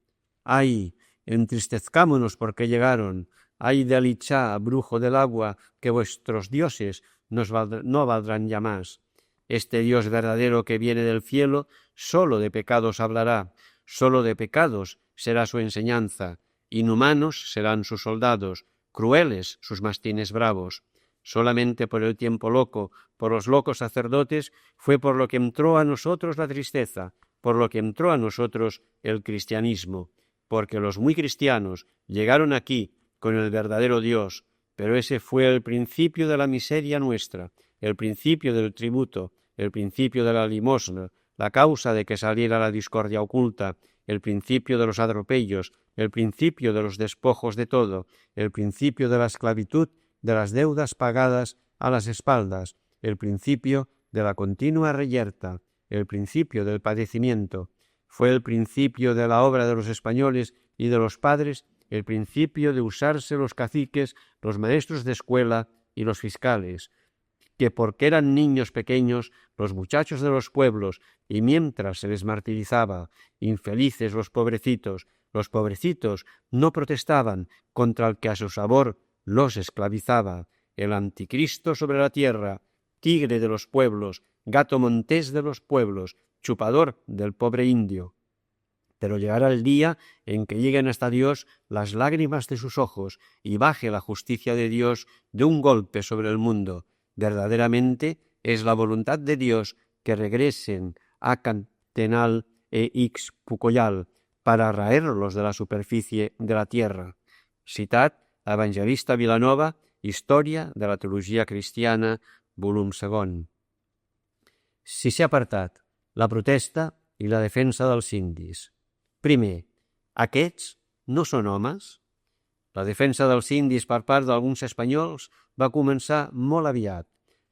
Ay, entristezcámonos porque llegaron. Ay de Alichá, brujo del agua, que vuestros dioses no valdrán ya más. Este Dios verdadero que viene del cielo, solo de pecados hablará, solo de pecados será su enseñanza. Inhumanos serán sus soldados, crueles sus mastines bravos. Solamente por el tiempo loco, por los locos sacerdotes, fue por lo que entró a nosotros la tristeza, por lo que entró a nosotros el cristianismo, porque los muy cristianos llegaron aquí con el verdadero Dios, pero ese fue el principio de la miseria nuestra, el principio del tributo, el principio de la limosna, la causa de que saliera la discordia oculta, el principio de los atropellos, el principio de los despojos de todo, el principio de la esclavitud, de las deudas pagadas a las espaldas, el principio de la continua reyerta, el principio del padecimiento. Fue el principio de la obra de los españoles y de los padres, el principio de usarse los caciques, los maestros de escuela y los fiscales, que porque eran niños pequeños, los muchachos de los pueblos, y mientras se les martirizaba, infelices los pobrecitos no protestaban contra el que a su sabor los esclavizaba. El anticristo sobre la tierra tigre de los pueblos, gato montés de los pueblos, chupador del pobre indio. Pero llegará el día en que lleguen hasta Dios las lágrimas de sus ojos y baje la justicia de Dios de un golpe sobre el mundo. Verdaderamente es la voluntad de Dios que regresen a Cantenal e Ixpucoyal para raerlos de la superficie de la tierra. Citat Evangelista Vilanova, Història de la teologia cristiana, volum 2. Sisè apartat. La protesta i la defensa dels indis. Primer, aquests no són homes? La defensa dels indis per part d'alguns espanyols va començar molt aviat.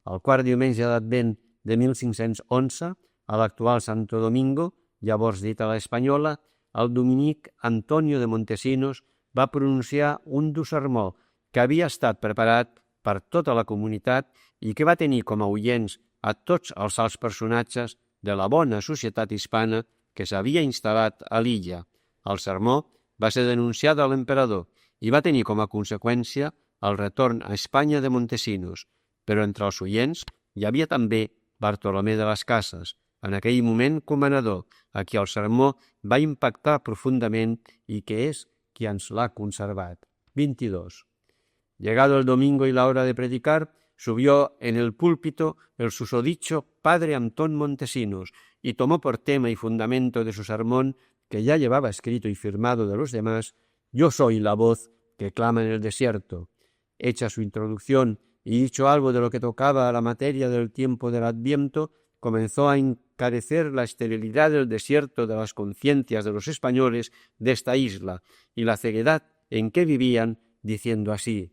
El quart diumenge d'Advent de 1511, a l'actual Santo Domingo, llavors dit a l'Espanyola, el dominic Antonio de Montesinos va pronunciar un dur sermó que havia estat preparat per tota la comunitat i que va tenir com a oients a tots els alts personatges de la bona societat hispana que s'havia instal·lat a l'illa. El sermó va ser denunciat a l'emperador i va tenir com a conseqüència el retorn a Espanya de Montesinos, però entre els oients hi havia també Bartolomé de las Casas, en aquell moment comanador, a qui el sermó va impactar profundament i que és qui ens l'ha conservat. 22. Llegado el domingo y la hora de predicar, subió en el púlpito el susodicho padre Antón Montesinos y tomó por tema y fundamento de su sermón, que ya llevaba escrito y firmado de los demás, «Yo soy la voz que clama en el desierto». Hecha su introducción y dicho algo de lo que tocaba a la materia del tiempo del Adviento, comenzó a encarecer la esterilidad del desierto de las conciencias de los españoles de esta isla y la ceguedad en que vivían, diciendo así: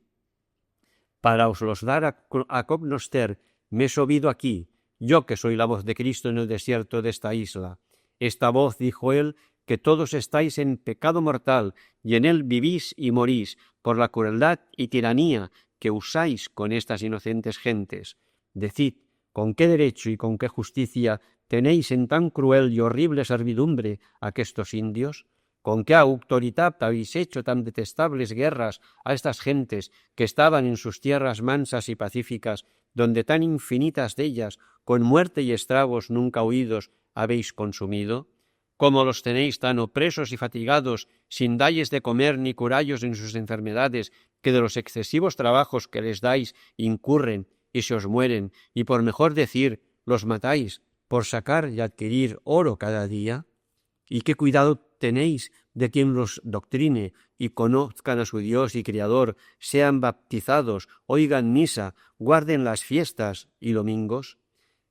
«Para os los dar a cognocer, me he subido aquí, yo que soy la voz de Cristo en el desierto de esta isla. Esta voz, dijo él, que todos estáis en pecado mortal, y en él vivís y morís, por la crueldad y tiranía que usáis con estas inocentes gentes. Decid, ¿con qué derecho y con qué justicia tenéis en tan cruel y horrible servidumbre a aquestos indios? ¿Con qué autoridad habéis hecho tan detestables guerras a estas gentes que estaban en sus tierras mansas y pacíficas, donde tan infinitas de ellas, con muerte y estragos nunca huidos, habéis consumido? ¿Cómo los tenéis tan opresos y fatigados, sin dalles de comer ni curallos en sus enfermedades, que de los excesivos trabajos que les dais incurren y se os mueren, y por mejor decir, los matáis, por sacar y adquirir oro cada día? ¿Y qué cuidado tenéis de quien los doctrine y conozcan a su Dios y Criador, sean bautizados, oigan misa, guarden las fiestas y domingos?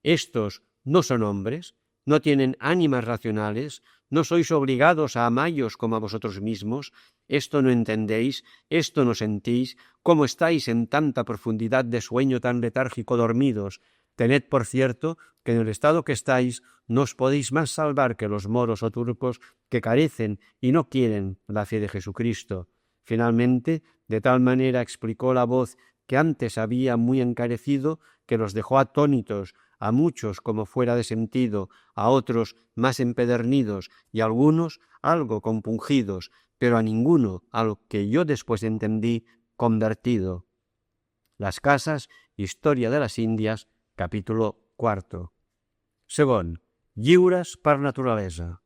¿Estos no son hombres? ¿No tienen ánimas racionales? ¿No sois obligados a amallos como a vosotros mismos? ¿Esto no entendéis? ¿Esto no sentís? ¿Cómo estáis en tanta profundidad de sueño tan letárgico dormidos? Tened por cierto que en el estado que estáis no os podéis más salvar que los moros o turcos que carecen y no quieren la fe de Jesucristo. Finalmente, de tal manera explicó la voz que antes había muy encarecido, que los dejó atónitos, a muchos como fuera de sentido, a otros más empedernidos y a algunos algo compungidos, pero a ninguno, a lo que yo después entendí, convertido. Las Casas, Història de les Índies, capítol 4. Segon, lliures per naturalesa.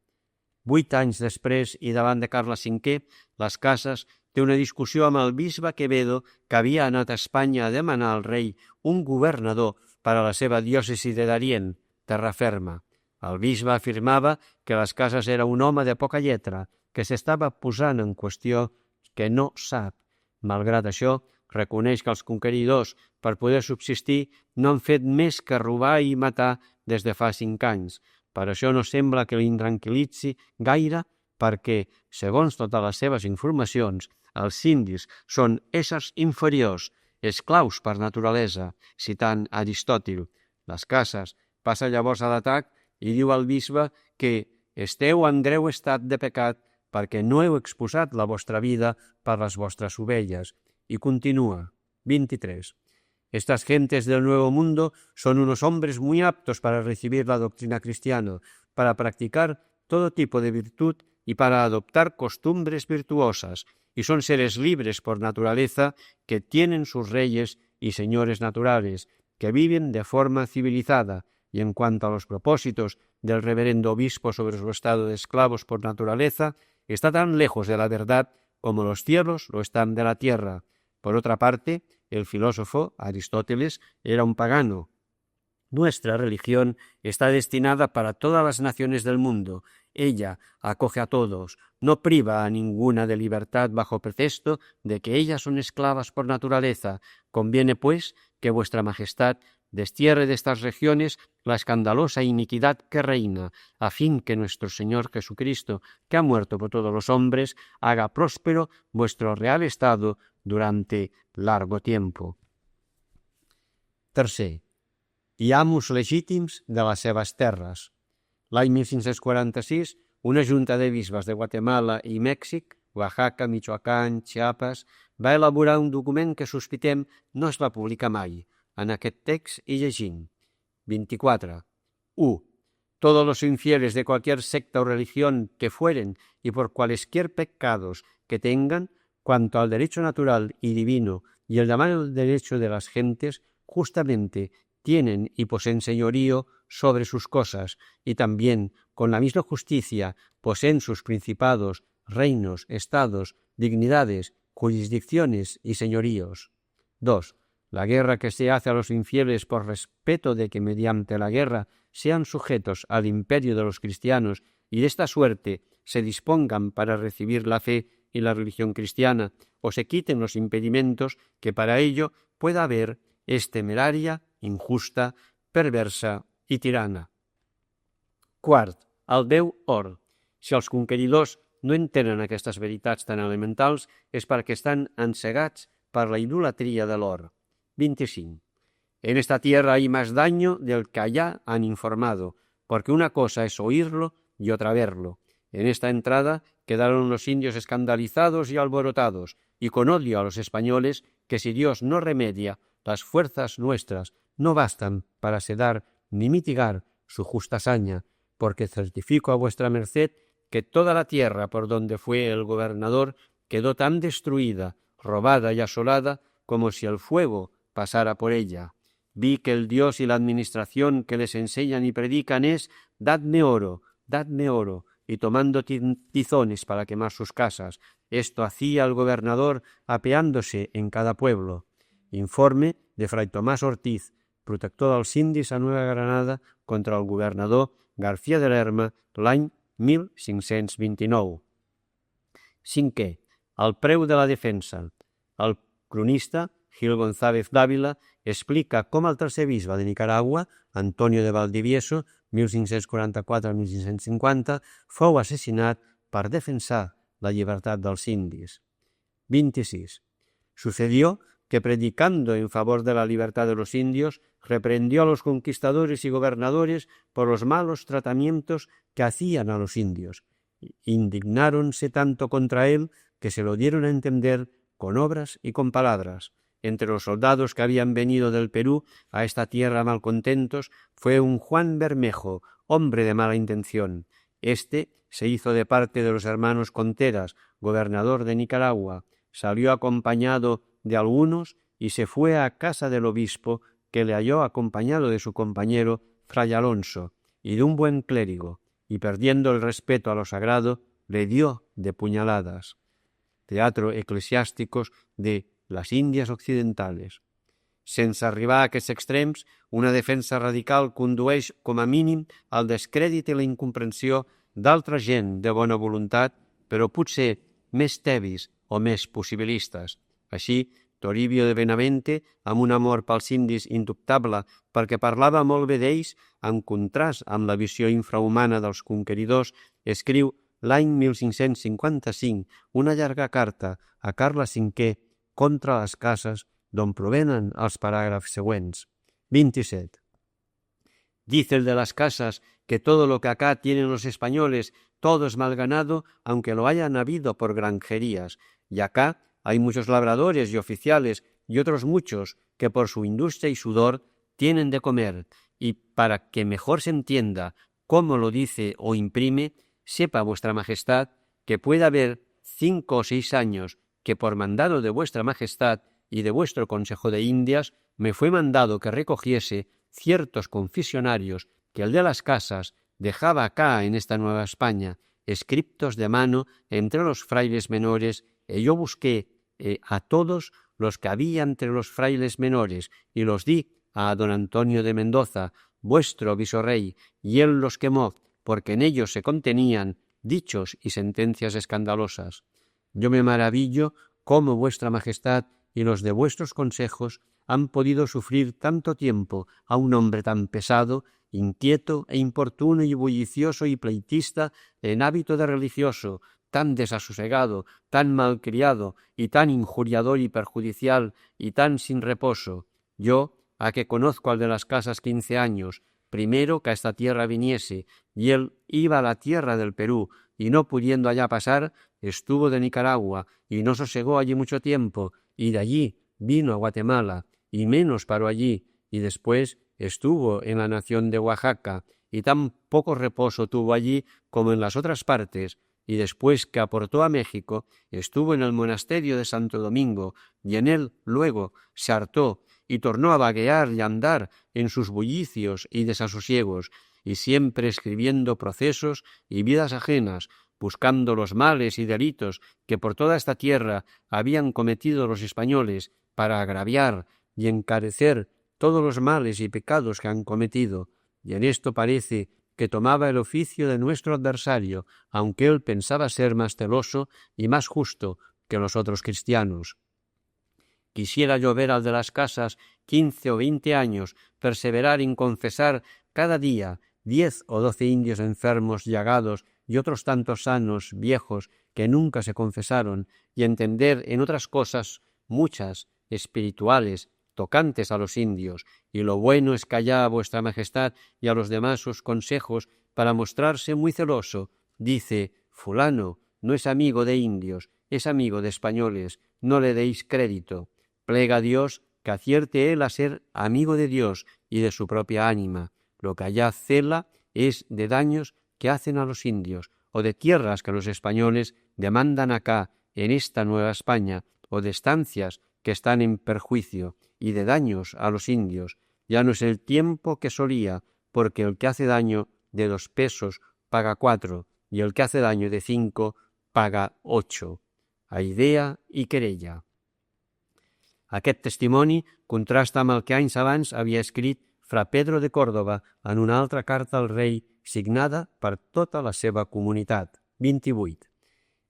8 anys després i davant de Carles V, les Cases té una discussió amb el bisbe Quevedo, que havia anat a Espanya a demanar al rei un governador per a la seva diòcesi de Darién, terra ferma. El bisbe afirmava que les Cases era un home de poca lletra, que s'estava posant en qüestió que no sap. Malgrat això, reconeix que els conqueridors, per poder subsistir, no han fet més que robar i matar des de fa 5 anys. Per això no sembla que l'intranquil·litzi gaire, perquè, segons totes les seves informacions, els indis són éssers inferiors, esclaus per naturalesa, citant Aristòtil. Les Cases passa llavors a l'atac i diu al bisbe que esteu en greu estat de pecat perquè no heu exposat la vostra vida per les vostres ovelles. Y continúa, 23. Estas gentes del Nuevo Mundo son unos hombres muy aptos para recibir la doctrina cristiana, para practicar todo tipo de virtud y para adoptar costumbres virtuosas, y son seres libres por naturaleza que tienen sus reyes y señores naturales, que viven de forma civilizada, y en cuanto a los propósitos del reverendo obispo sobre su estado de esclavos por naturaleza, está tan lejos de la verdad como los cielos lo están de la tierra. Por otra parte, el filósofo Aristóteles era un pagano. Nuestra religión está destinada para todas las naciones del mundo. Ella acoge a todos, no priva a ninguna de libertad bajo pretexto de que ellas son esclavas por naturaleza. Conviene, pues, que vuestra Majestad destierre de estas regiones la escandalosa iniquidad que reina, a fin que nuestro Señor Jesucristo, que ha muerto por todos los hombres, haga próspero vuestro real estado durante largo tiempo. Tercer, i amos legítims de les seves terres. L'any 1546, una junta de bisbes de Guatemala i Mèxic, Oaxaca, Michoacán, Chiapas, va elaborar un document que sospitem no es va publicar mai. En aquest text hi llegim: 24. 1. Todos los infieles de cualquier secta o religión que fueren y por cualesquier pecados que tengan, cuanto al derecho natural y divino y el llamado derecho de las gentes, justamente tienen y poseen señorío sobre sus cosas, y también, con la misma justicia, poseen sus principados, reinos, estados, dignidades, jurisdicciones y señoríos. 2. La guerra que se hace a los infieles por respeto de que mediante la guerra sean sujetos al imperio de los cristianos y de esta suerte se dispongan para recibir la fe y la religión cristiana, o se quiten los impedimentos que para ello pueda haber, es temeraria, injusta, perversa i tirana. Quart, el Déu or. Si els conqueridors no entenen aquestes veritats tan elementals és perquè estan encegats per la idolatria de l'or. 25. En esta tierra hay más daño del que allá han informado, porque una cosa es oírlo y otra verlo. En esta entrada quedaron los indios escandalizados y alborotados, y con odio a los españoles, que si Dios no remedia, las fuerzas nuestras no bastan para sedar ni mitigar su justa hazaña, porque certifico a vuestra merced que toda la tierra por donde fue el gobernador quedó tan destruida, robada y asolada, como si el fuego pasara por ella. Vi que el Dios y la administración que les enseñan y predican es dadme oro, y tomando tizones para quemar sus casas. Esto hacía el gobernador apeándose en cada pueblo. Informe de Fray Tomás Ortiz, protector dels indis a Nueva Granada contra el governador García de Lerma l'any 1529. 5. El preu de la defensa. El cronista Gil González Dávila explica com el tercer bisbe de Nicaragua, Antonio de Valdivieso, 1544-1550, fou assassinat per defensar la llibertat dels indis. 26. Sucedió que predicando en favor de la libertad de los indios, reprendió a los conquistadores y gobernadores por los malos tratamientos que hacían a los indios. Indignáronse tanto contra él que se lo dieron a entender con obras y con palabras. Entre los soldados que habían venido del Perú a esta tierra malcontentos fue un Juan Bermejo, hombre de mala intención. Este se hizo de parte de los hermanos Conteras, gobernador de Nicaragua, salió acompañado de algunos y se fue a casa del obispo, que le halló acompañado de su compañero Fray Alonso y de un buen clérigo, y perdiendo el respeto a lo sagrado, le dio de puñaladas. Teatro eclesiásticos de les Índies Occidentales. Sense arribar a aquests extrems, una defensa radical condueix com a mínim al descrèdit i la incomprensió d'altra gent de bona voluntat, però potser més tevis o més possibilistes. Així, Toribio de Benavente, amb un amor pels indis indubtable perquè parlava molt bé d'ells, en contrast amb la visió infrahumana dels conqueridors, escriu l'any 1555 una llarga carta a Carles V contra les cases d'on provenen els paràgrafs següents. 27. Dice el de las casas que todo lo que acá tienen los españoles, todo es mal ganado, aunque lo hayan habido por granjerías, y acá hay muchos labradores y oficiales y otros muchos que por su industria y sudor tienen de comer, y para que mejor se entienda cómo lo dice o imprime, sepa vuestra majestad que puede haber 5 o 6 años que por mandado de vuestra majestad y de vuestro Consejo de Indias me fue mandado que recogiese ciertos confesionarios que el de las casas dejaba acá en esta Nueva España, escriptos de mano entre los frailes menores, y yo busqué a todos los que había entre los frailes menores, y los di a don Antonio de Mendoza, vuestro visorrey, y él los quemó, porque en ellos se contenían dichos y sentencias escandalosas. Yo me maravillo cómo vuestra Majestad y los de vuestros consejos han podido sufrir tanto tiempo a un hombre tan pesado, inquieto e importuno y bullicioso y pleitista en hábito de religioso, tan desasosegado, tan malcriado y tan injuriador y perjudicial y tan sin reposo. Yo, a que conozco al de las casas 15 años, primero que a esta tierra viniese, y él iba a la tierra del Perú, y no pudiendo allá pasar, estuvo de Nicaragua, y no sosegó allí mucho tiempo, y de allí vino a Guatemala, y menos paró allí, y después estuvo en la nación de Oaxaca, y tan poco reposo tuvo allí como en las otras partes, y después que aportó a México, estuvo en el monasterio de Santo Domingo, y en él luego se hartó, y tornó a vaguear y a andar en sus bullicios y desasosiegos, y siempre escribiendo procesos y vidas ajenas, buscando los males y delitos que por toda esta tierra habían cometido los españoles para agraviar y encarecer todos los males y pecados que han cometido, y en esto parece que tomaba el oficio de nuestro adversario, aunque él pensaba ser más celoso y más justo que los otros cristianos. Quisiera yo ver al de las casas 15 o 20 años perseverar en confesar cada día 10 o 12 indios enfermos, llagados y otros tantos sanos, viejos, que nunca se confesaron, y entender en otras cosas muchas, espirituales, tocantes a los indios, y lo bueno es callar a vuestra Majestad y a los demás sus consejos para mostrarse muy celoso. Dice, fulano no es amigo de indios, es amigo de españoles, no le deis crédito. Plega a Dios que acierte él a ser amigo de Dios y de su propia ánima. Lo que allá cela es de daños que hacen a los indios, o de tierras que los españoles demandan acá, en esta Nueva España, o de estancias que están en perjuicio, y de daños a los indios. Ya no es el tiempo que solía, porque el que hace daño de 2 pesos paga 4, y el que hace daño de 5 paga 8. A idea i querella. Aquest testimoni contrasta amb el que anys abans havia escrit fra Pedro de Córdoba en una altra carta al rei signada per tota la seva comunitat. 28.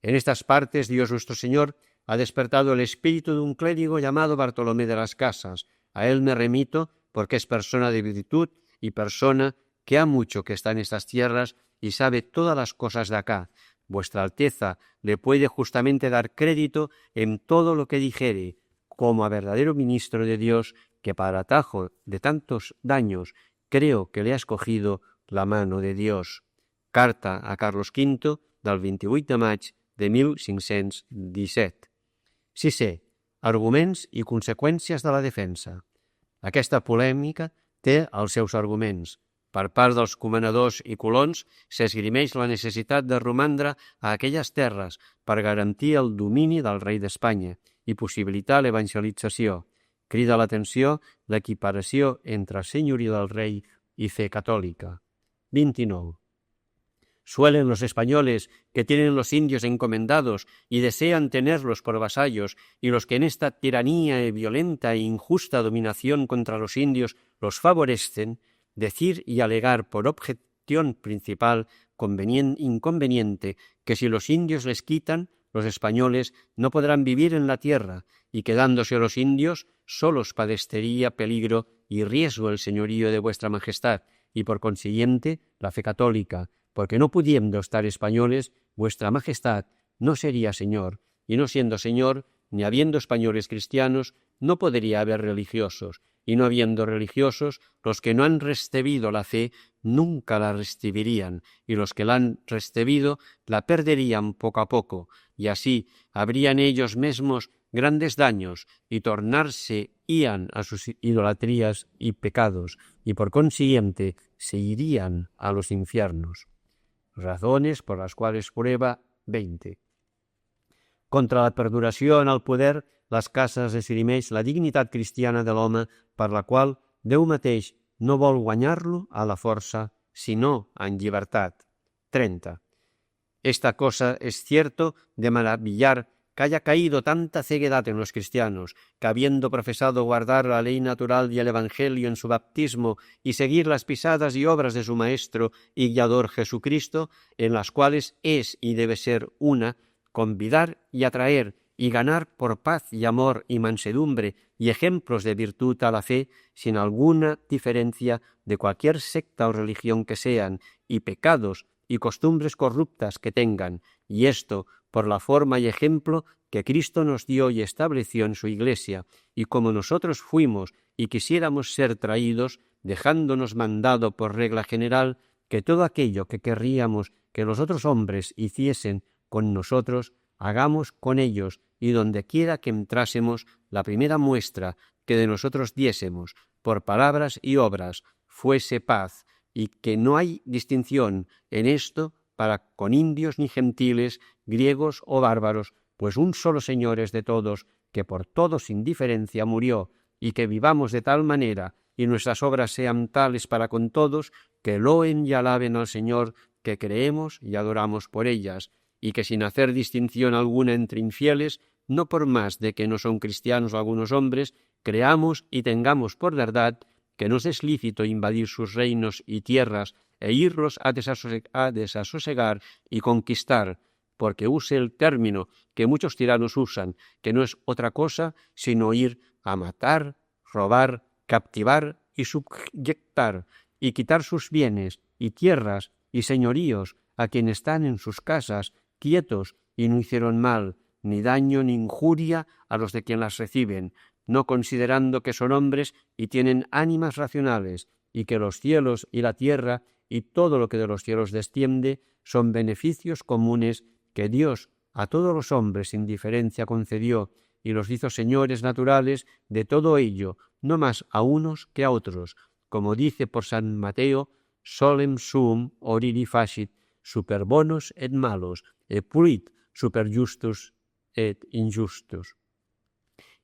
En estas partes Dios nuestro Señor ha despertado el espíritu de un clérigo llamado Bartolomé de las Casas. A él me remito porque es persona de virtud y persona que ha mucho que está en estas tierras y sabe todas las cosas de acá. Vuestra Alteza le puede justamente dar crédito en todo lo que dijere, como a verdadero ministro de Dios, que para atajo de tantos daños creo que le ha escogido la mano de Dios. Carta a Carlos V del 28 de maig de 1517. 6è. Arguments i conseqüències de la defensa. Aquesta polèmica té els seus arguments. Per part dels comanadors i colons s'esgrimeix la necessitat de romandre a aquelles terres per garantir el domini del rei d'Espanya i possibilitar l'evangelització. Crida l'atenció l'equiparació entre senyoria del rei y fe católica. 29. Suelen los españoles que tienen los indios encomendados y desean tenerlos por vasallos, y los que en esta tiranía violenta e injusta dominación contra los indios los favorecen, decir y alegar por objeción principal inconveniente que si los indios les quitan, los españoles no podrán vivir en la tierra, y quedándose los indios, solos padecería peligro y riesgo el señorío de vuestra Majestad, y por consiguiente la fe católica, porque no pudiendo estar españoles, vuestra Majestad no sería señor, y no siendo señor, ni habiendo españoles cristianos, no podría haber religiosos, y no habiendo religiosos, los que no han recebido la fe nunca la recibirían, y los que la han recibido la perderían poco a poco, y así habrían ellos mesmos grandes daños, y tornarse ían a sus idolatrías y pecados, y por consiguiente se irían a los infiernos. Razones por las cuales prueba 20. Contra la perduració en el poder les cases esgrimeix la dignitat cristiana de l'home per la qual Déu mateix no vol guanyar-lo a la força, sinó en llibertat. 30. Esta cosa es cierto de maravillar que haya caído tanta ceguedad en los cristianos, que habiendo profesado guardar la ley natural y el Evangelio en su bautismo y seguir las pisadas y obras de su Maestro y Guiador Jesucristo, en las cuales es y debe ser una, convidar y atraer y ganar por paz y amor y mansedumbre y ejemplos de virtud a la fe, sin alguna diferencia de cualquier secta o religión que sean, y pecados y costumbres corruptas que tengan, y esto por la forma y ejemplo que Cristo nos dio y estableció en su Iglesia, y como nosotros fuimos y quisiéramos ser traídos, dejándonos mandado por regla general que todo aquello que querríamos que los otros hombres hiciesen con nosotros, hagamos con ellos, y donde quiera que entrásemos, la primera muestra que de nosotros diésemos, por palabras y obras, fuese paz, y que no hay distinción en esto para con indios ni gentiles, griegos o bárbaros, pues un solo Señor es de todos, que por todos sin diferencia murió, y que vivamos de tal manera, y nuestras obras sean tales para con todos, que loen y alaben al Señor, que creemos y adoramos por ellas, y que sin hacer distinción alguna entre infieles, no por más de que no son cristianos algunos hombres, creamos y tengamos por verdad que nos es lícito invadir sus reinos y tierras e irlos a desasosegar y conquistar, porque use el término que muchos tiranos usan, que no es otra cosa sino ir a matar, robar, captivar y subyectar, y quitar sus bienes y tierras y señoríos a quienes están en sus casas, quietos y no hicieron mal, ni daño ni injuria a los de quien las reciben, no considerando que son hombres y tienen ánimas racionales, y que los cielos y la tierra y todo lo que de los cielos desciende son beneficios comunes que Dios a todos los hombres sin diferencia concedió, y los hizo señores naturales de todo ello, no más a unos que a otros, como dice por San Mateo, solem suum oriri facit, super bonos et malos, et pulit super justus et injustus.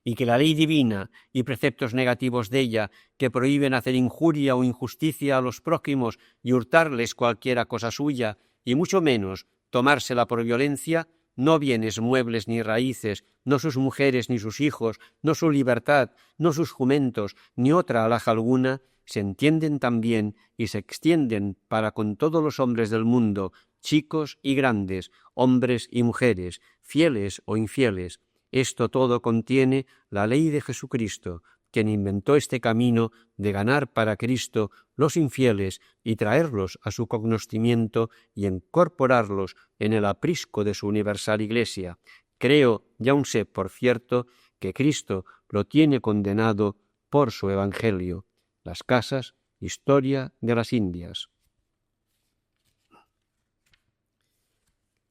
Y que la ley divina y preceptos negativos de ella, que prohíben hacer injuria o injusticia a los prójimos y hurtarles cualquiera cosa suya, y mucho menos tomársela por violencia, no bienes muebles ni raíces, no sus mujeres ni sus hijos, no su libertad, no sus jumentos, ni otra alhaja alguna, se entienden también y se extienden para con todos los hombres del mundo, chicos y grandes, hombres y mujeres, fieles o infieles. Esto todo contiene la ley de Jesucristo, quien inventó este camino de ganar para Cristo los infieles y traerlos a su cognoscimiento y incorporarlos en el aprisco de su universal Iglesia. Creo, y aun sé, por cierto, que Cristo lo tiene condenado por su Evangelio. Las Casas, Historia de las Indias.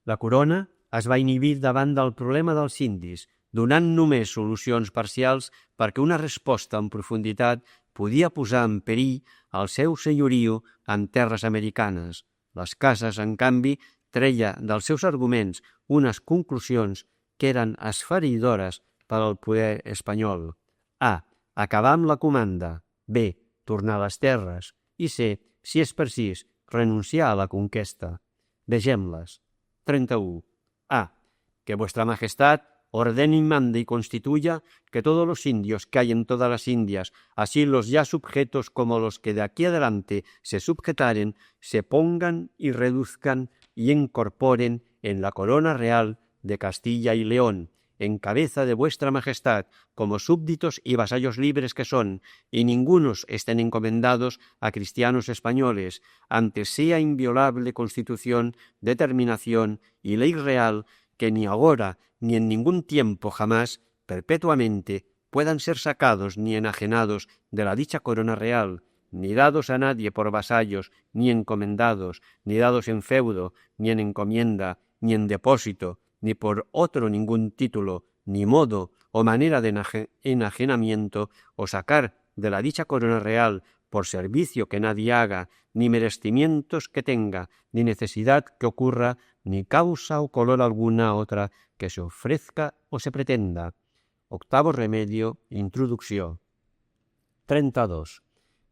La corona es va inhibir davant del problema dels indis, donant només solucions parcials perquè una resposta en profunditat podia posar en perill el seu senyoriu en terres americanes. Les Cases, en canvi, treia dels seus arguments unes conclusions que eren esfereïdores per al poder espanyol. A. Acabar amb la comanda. B. Tornar a les terres. I C. Si és precís, renunciar a la conquesta. Vegem-les. 31. A. Que vuestra majestad ordene y mande y constituya que todos los indios que hay en todas las Indias, así los ya subjetos como los que de aquí adelante se subjetaren, se pongan y reduzcan y incorporen en la corona real de Castilla y León, en cabeza de vuestra majestad, como súbditos y vasallos libres que son, y ningunos estén encomendados a cristianos españoles, antes sea inviolable constitución, determinación y ley real, que ni ahora ni en ningún tiempo jamás, perpetuamente, puedan ser sacados ni enajenados de la dicha corona real, ni dados a nadie por vasallos, ni encomendados, ni dados en feudo, ni en encomienda, ni en depósito, ni por otro ningún título, ni modo o manera de enajenamiento, o sacar de la dicha corona real por servicio que nadie haga, ni merecimientos que tenga, ni necesidad que ocurra, ni causa o color alguna otra que se ofrezca o se pretenda. Octavo remedio, introducció. 32.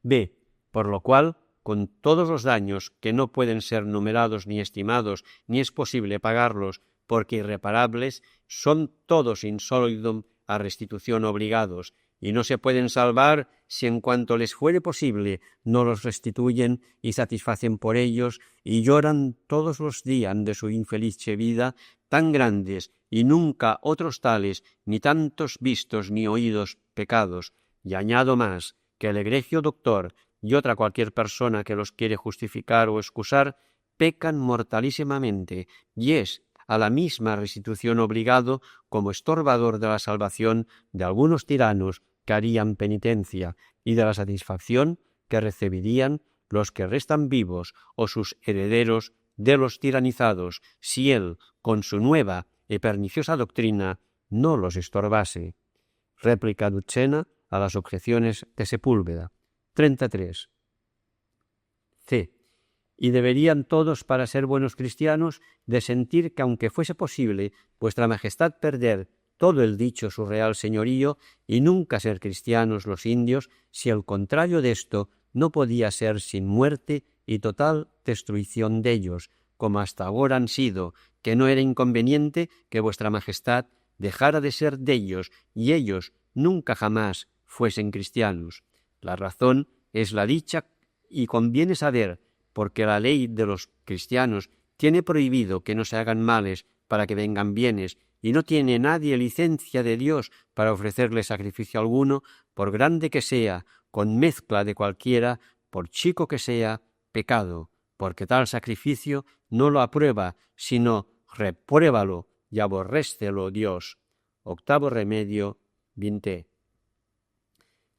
B. Por lo cual, con todos los daños que no pueden ser numerados ni estimados, ni es posible pagarlos, porque irreparables, son todos in solidum a restitución obligados, y no se pueden salvar si en cuanto les fuere posible no los restituyen y satisfacen por ellos, y lloran todos los días de su infeliz vida, tan grandes y nunca otros tales, ni tantos vistos ni oídos pecados. Y añado más, que el egregio doctor y otra cualquier persona que los quiere justificar o excusar, pecan mortalísimamente, y es a la misma restitución obligado como estorbador de la salvación de algunos tiranos que harían penitencia y de la satisfacción que recibirían los que restan vivos o sus herederos de los tiranizados, si él, con su nueva y perniciosa doctrina, no los estorbase. Réplica Duchena a las objeciones de Sepúlveda. 33. C. Y deberían todos, para ser buenos cristianos, de sentir que, aunque fuese posible vuestra majestad perder todo el dicho su real señorío y nunca ser cristianos los indios, si el contrario de esto no podía ser sin muerte y total destrucción de ellos, como hasta ahora han sido, que no era inconveniente que vuestra majestad dejara de ser de ellos y ellos nunca jamás fuesen cristianos. La razón es la dicha y conviene saber, porque la ley de los cristianos tiene prohibido que no se hagan males para que vengan bienes, y no tiene nadie licencia de Dios para ofrecerle sacrificio alguno, por grande que sea, con mezcla de cualquiera, por chico que sea, pecado, porque tal sacrificio no lo aprueba, sino repruébalo y aborrécelo Dios. Octavo remedio, 20.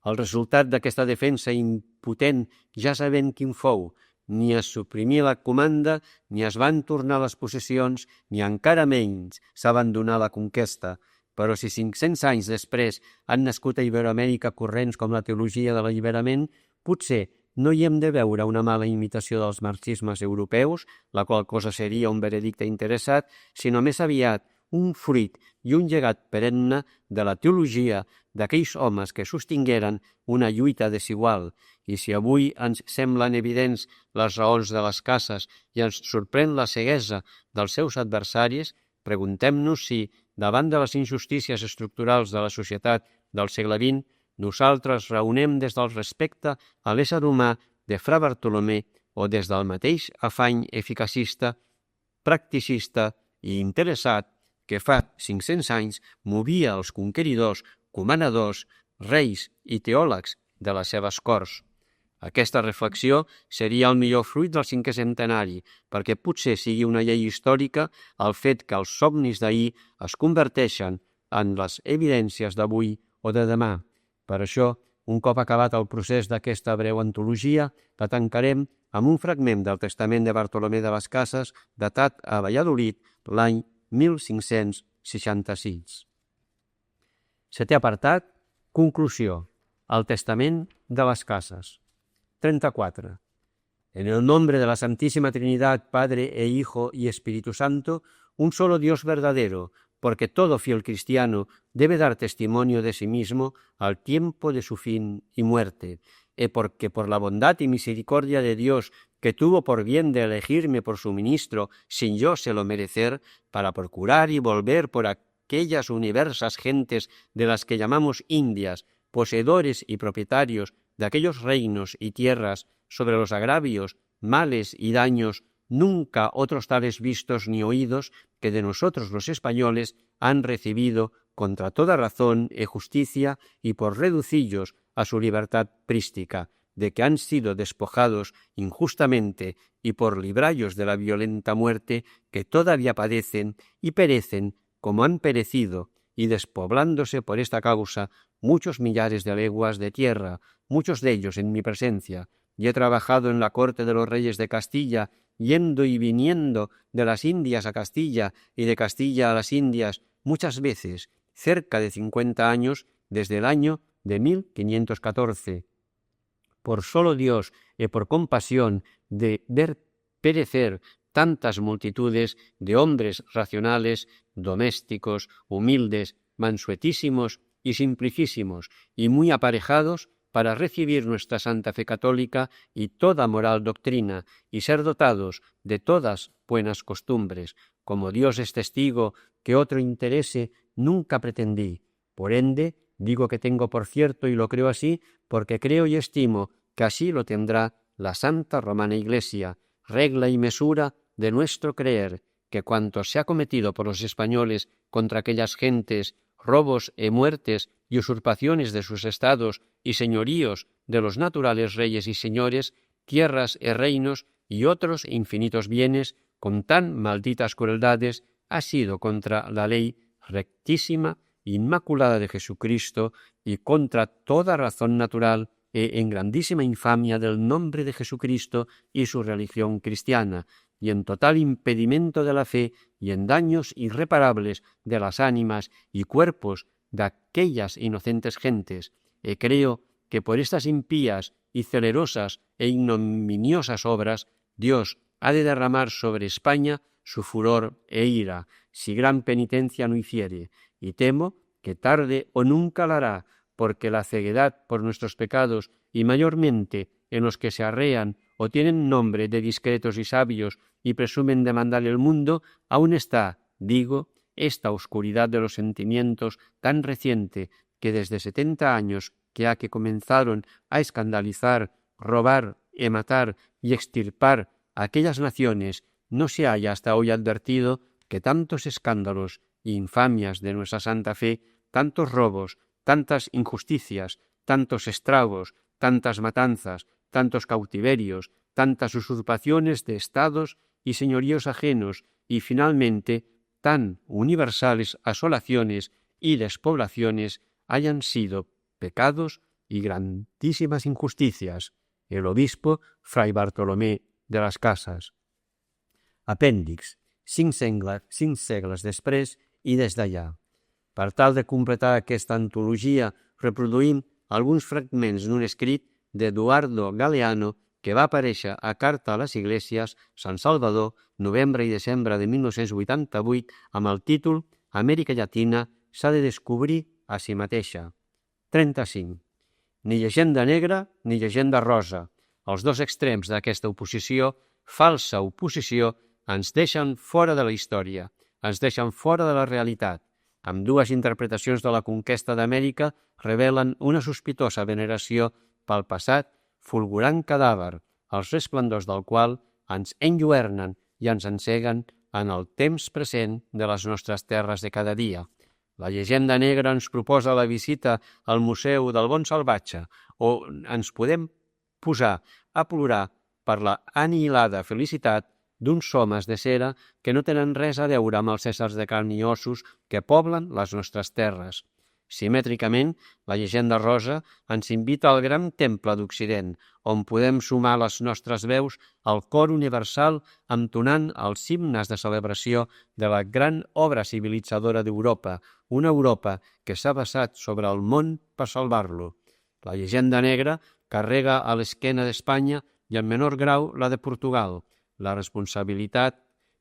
El resultat d'aquesta defensa impotent ja sabem quin fou. Ni es suprimí la comanda, ni es van tornar les possessions, ni encara menys s'abandonar la conquesta. Però si 500 anys després han nascut a Iberoamèrica corrents com la teologia de l'alliberament, potser no hi hem de veure una mala imitació dels marxismes europeus, la qual cosa seria un veredicte interessat, sinó més aviat un fruit i un llegat perenne de la teologia d'aquells homes que sostingueren una lluita desigual, i si avui ens semblen evidents les raons de les cases i ens sorprèn la ceguesa dels seus adversaris, preguntem-nos si, davant de les injustícies estructurals de la societat del segle XX, nosaltres raonem des del respecte a l'ésser humà de Fra Bartolomé o des del mateix afany eficacista, practicista i interessat que fa 500 anys movia els conqueridors, comanadors, reis i teòlegs de les seves corts. Aquesta reflexió seria el millor fruit del 5è centenari, perquè potser sigui una llei històrica el fet que els somnis d'ahir es converteixen en les evidències d'avui o de demà. Per això, un cop acabat el procés d'aquesta breu antologia, la tancarem amb un fragment del Testament de Bartolomé de les Cases datat a Valladolid l'any 1566. Setè apartat, conclusió. El Testament de les Cases. 34. En el nombre de la Santísima Trinidad, Padre e Hijo y Espíritu Santo, un solo Dios verdadero, porque todo fiel cristiano debe dar testimonio de sí mismo al tiempo de su fin y muerte, y porque por la bondad y misericordia de Dios, que tuvo por bien de elegirme por su ministro, sin yo se lo merecer, para procurar y volver por aquellas universas gentes de las que llamamos indias, poseedores y propietarios de aquellos reinos y tierras, sobre los agravios, males y daños, nunca otros tales vistos ni oídos que de nosotros los españoles han recibido contra toda razón y justicia y por reducillos a su libertad prística, de que han sido despojados injustamente y por librallos de la violenta muerte que todavía padecen y perecen como han perecido, y despoblándose por esta causa muchos millares de leguas de tierra, muchos de ellos en mi presencia, y he trabajado en la corte de los reyes de Castilla, yendo y viniendo de las Indias a Castilla y de Castilla a las Indias muchas veces, cerca de 50 años, desde el año de 1514. Por solo Dios y por compasión de ver perecer tantas multitudes de hombres racionales, domésticos, humildes, mansuetísimos y simplifísimos y muy aparejados para recibir nuestra santa fe católica y toda moral doctrina y ser dotados de todas buenas costumbres. Como Dios es testigo que otro interese nunca pretendí. Por ende, digo que tengo por cierto y lo creo así porque creo y estimo que así lo tendrá la Santa Romana Iglesia, regla y mesura de nuestro creer, que cuanto se ha cometido por los españoles contra aquellas gentes, robos e muertes y usurpaciones de sus estados y señoríos de los naturales reyes y señores, tierras e reinos y otros infinitos bienes, con tan malditas crueldades, ha sido contra la ley rectísima, inmaculada de Jesucristo y contra toda razón natural e en grandísima infamia del nombre de Jesucristo y su religión cristiana, y en total impedimento de la fe y en daños irreparables de las ánimas y cuerpos de aquellas inocentes gentes. Y creo que por estas impías y celerosas e ignominiosas obras Dios ha de derramar sobre España su furor e ira, si gran penitencia no hiciere, y temo que tarde o nunca la hará, porque la ceguedad por nuestros pecados, y mayormente en los que se arrean o tienen nombre de discretos y sabios y presumen de mandar el mundo, aún está, digo, esta oscuridad de los sentimientos tan reciente que desde 70 años que ha que comenzaron a escandalizar, robar y matar y extirpar a aquellas naciones, no se haya hasta hoy advertido que tantos escándalos e infamias de nuestra santa fe, tantos robos, tantas injusticias, tantos estragos, tantas matanzas, tantos cautiverios, tantas usurpaciones de estados y señoríos ajenos y finalmente tan universales asolaciones y despoblaciones hayan sido pecados y grandísimas injusticias. El obispo Fray Bartolomé de las Casas. Apèndix. 5 segles després i des d'allà. Per tal de completar aquesta antologia, reproduïm alguns fragments d'un escrit d'Eduardo Galeano que va aparèixer a Carta a les Iglesias, Sant Salvador, novembre i desembre de 1988, amb el títol Amèrica Llatina s'ha de descobrir a si mateixa. 35. Ni llegenda negra ni llegenda rosa. Els dos extrems d'aquesta oposició, falsa oposició, ens deixen fora de la història, ens deixen fora de la realitat. Ambdues interpretacions de la conquesta d'Amèrica revelen una sospitosa veneració pel passat fulgurant cadàver, els resplendors del qual ens enlluernen i ens enceguen en el temps present de les nostres terres de cada dia. La llegenda negra ens proposa la visita al Museu del Bon Salvatge, on ens podem posar a plorar per la anihilada felicitat d'uns homes de cera que no tenen res a veure amb els éssers de carn i ossos que poblen les nostres terres. Simètricament, la llegenda rosa ens invita al gran temple d'Occident, on podem sumar les nostres veus al cor universal entonant els himnes de celebració de la gran obra civilitzadora d'Europa, una Europa que s'ha basat sobre el món per salvar-lo. La llegenda negra carrega a l'esquena d'Espanya i en menor grau la de Portugal, la responsabilitat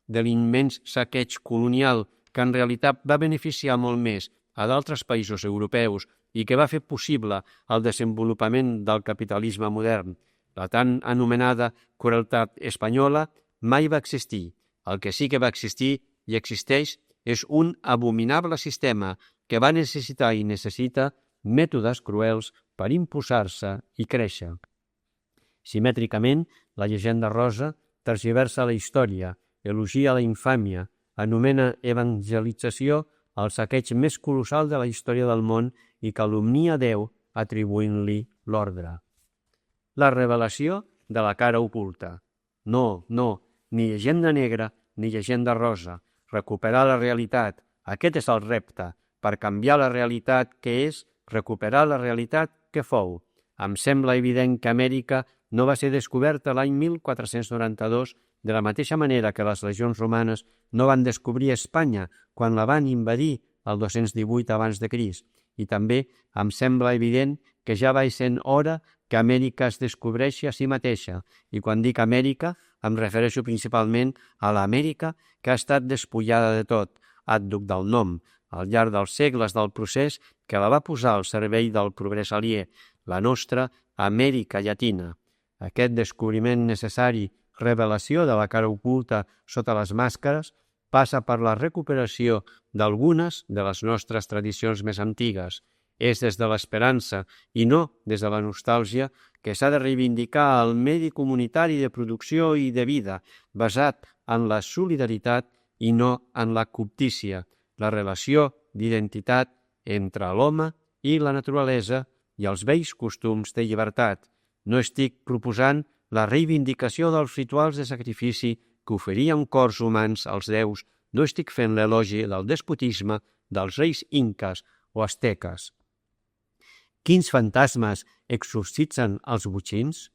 de l'immens saqueig colonial que en realitat va beneficiar molt més a d'altres països europeus i que va fer possible el desenvolupament del capitalisme modern. La tan anomenada crueltat espanyola mai va existir. El que sí que va existir i existeix és un abominable sistema que va necessitar i necessita mètodes cruels per imposar-se i créixer. Simètricament, la llegenda rosa tergiversa la història, elogia la infàmia, anomena evangelització el saqueig més colossal de la història del món i calumnia Déu atribuint-li l'ordre. La revelació de la cara oculta. No, ni llegenda negra ni llegenda rosa. Recuperar la realitat. Aquest és el repte, per canviar la realitat que és, recuperar la realitat que fou. Em sembla evident que Amèrica no va ser descoberta l'any 1492 de la mateixa manera que les legions romanes no van descobrir Espanya quan la van invadir el 218 abans de Crist. I també em sembla evident que ja va sent hora que Amèrica es descobreixi a si mateixa. I quan dic Amèrica em refereixo principalment a l'Amèrica que ha estat despullada de tot, àdhuc del nom, al llarg dels segles del procés que la va posar al servei del progrés aliè, la nostra Amèrica Llatina. Aquest descobriment necessari, revelació de la cara oculta sota les màscares, passa per la recuperació d'algunes de les nostres tradicions més antigues. És des de l'esperança i no des de la nostàlgia que s'ha de reivindicar el medi comunitari de producció i de vida, basat en la solidaritat i no en la cobdícia, la relació d'identitat entre l'home i la naturalesa i els vells costums de llibertat. No estic proposant la reivindicació dels rituals de sacrifici que oferien cors humans als déus, no estic fent l'elogi del despotisme dels reis inques o asteques. Quins fantasmes exorcitzen els botxins?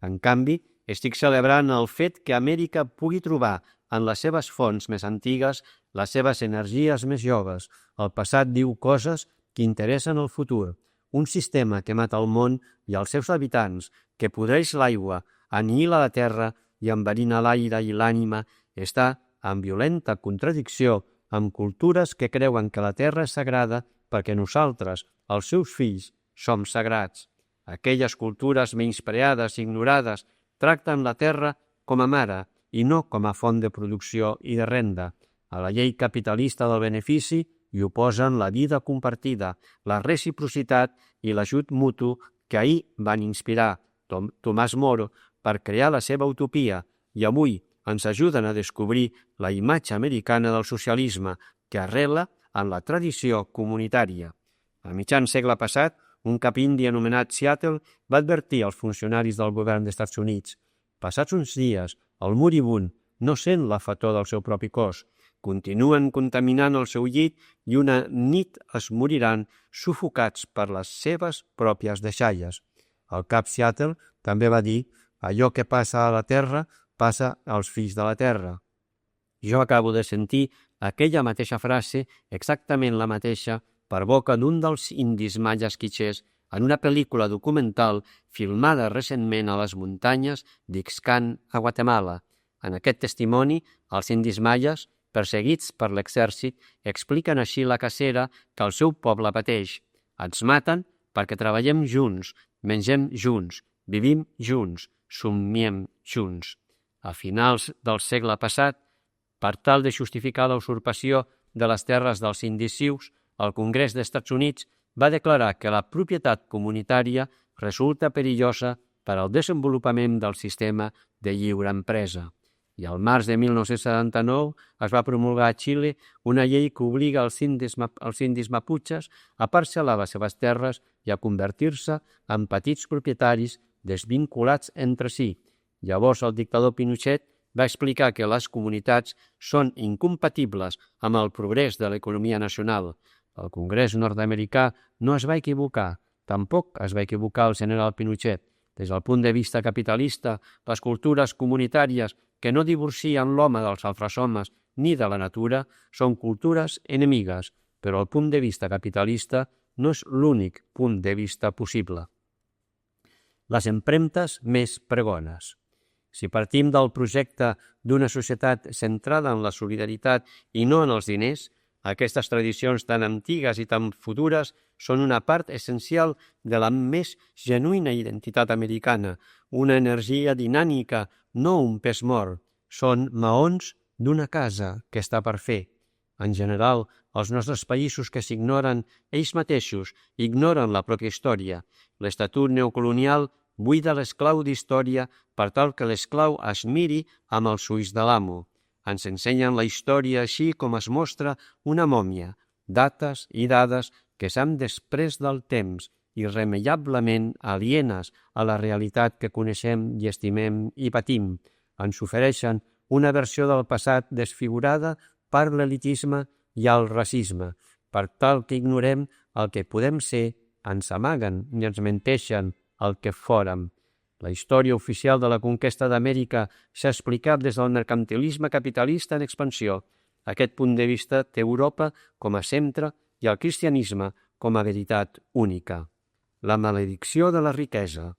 En canvi, estic celebrant el fet que Amèrica pugui trobar en les seves fonts més antigues les seves energies més joves. El passat diu coses que interessen el futur. Un sistema que mata el món i els seus habitants, que podreix l'aigua, anihila la terra i enverina l'aire i l'ànima, està en violenta contradicció amb cultures que creuen que la terra és sagrada perquè nosaltres, els seus fills, som sagrats. Aquelles cultures menyspreades i ignorades tracten la terra com a mare i no com a font de producció i de renda. A la llei capitalista del benefici hi oposen la vida compartida, la reciprocitat i l'ajut mutu que ahir van inspirar Tomàs Moro per crear la seva utopia i avui ens ajuden a descobrir la imatge americana del socialisme que arrela en la tradició comunitària. A mitjan segle passat, un cap indi anomenat Seattle va advertir als funcionaris del govern dels Estats Units: passats uns dies, el moribund no sent la fator del seu propi cos, continuen contaminant el seu llit i una nit es moriran sufocats per les seves pròpies deixalles. El cap Seattle també va dir: allò que passa a la terra passa als fills de la terra. Jo acabo de sentir aquella mateixa frase, exactament la mateixa, per boca d'un dels indis malles quichés en una pel·lícula documental filmada recentment a les muntanyes d'Ixcán, a Guatemala. En aquest testimoni, els indis malles, perseguits per l'exèrcit, expliquen així la cacera que el seu poble pateix. Ens maten perquè treballem junts, mengem junts, vivim junts, somiem junts. A finals del segle passat, per tal de justificar la usurpació de les terres dels indis sioux, el Congrés dels Estats Units va declarar que la propietat comunitària resulta perillosa per al desenvolupament del sistema de lliure empresa. I al març de 1979 es va promulgar a Xile una llei que obliga els indis maputxes a parcel·lar les seves terres i a convertir-se en petits propietaris desvinculats entre si. Llavors el dictador Pinochet va explicar que les comunitats són incompatibles amb el progrés de l'economia nacional. El Congrés nord-americà no es va equivocar, tampoc es va equivocar el general Pinochet. Des del punt de vista capitalista, les cultures comunitàries que no divorcien l'home dels altres homes ni de la natura són cultures enemigues, però el punt de vista capitalista no és l'únic punt de vista possible. Les empremtes més pregones. Si partim del projecte d'una societat centrada en la solidaritat i no en els diners, aquestes tradicions tan antigues i tan futures són una part essencial de la més genuïna identitat americana, una energia dinàmica, no un pes mort. Són maons d'una casa que està per fer. En general, els nostres països que s'ignoren ells mateixos ignoren la pròpia història. L'estatut neocolonial buida l'esclau d'història per tal que l'esclau es miri amb els ulls de l'amo. Ens ensenyen la història així com es mostra una mòmia, dates i dades que s'han després del temps, irremeiablement alienes a la realitat que coneixem i estimem i patim. Ens ofereixen una versió del passat desfigurada per l'elitisme i el racisme. Per tal que ignorem el que podem ser, ens amaguen i ens menteixen el que fórem. La història oficial de la conquesta d'Amèrica s'ha explicat des del mercantilisme capitalista en expansió. Aquest punt de vista té Europa com a centre i el cristianisme com a veritat única. La maledicció de la riquesa.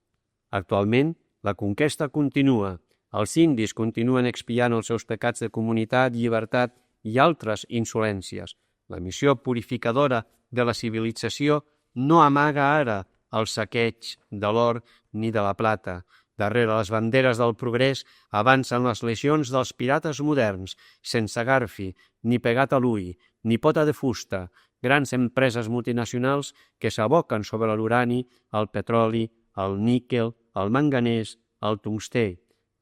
Actualment, la conquesta continua. Els indis continuen expiant els seus pecats de comunitat, llibertat i altres insolències. La missió purificadora de la civilització no amaga ara el saqueig de l'or ni de la plata. Darrere les banderes del progrés avancen les legions dels pirates moderns, sense garfi, ni pegat a l'ull, ni pota de fusta, grans empreses multinacionals que s'aboquen sobre l'urani, el petroli, el níquel, el manganès, el tungstè.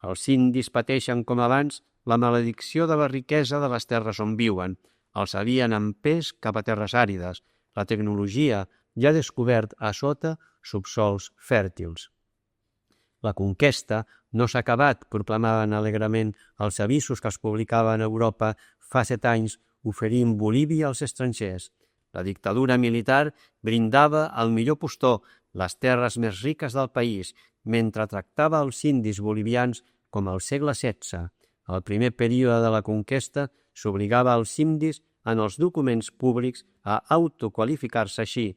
Els indis pateixen com abans la maledicció de la riquesa de les terres on viuen. Els havien empès cap a terres àrides. La tecnologia ja ha descobert a sota subsols fèrtils. La conquesta no s'ha acabat, proclamaven alegrement els avisos que es publicaven a Europa fa 7 anys oferint Bolívia als estrangers. La dictadura militar brindava el millor postor, les terres més riques del país, mentre tractava els indis bolivians com al segle XVI. Al primer període de la conquesta s'obligava als indis en els documents públics a autoqualificar-se així.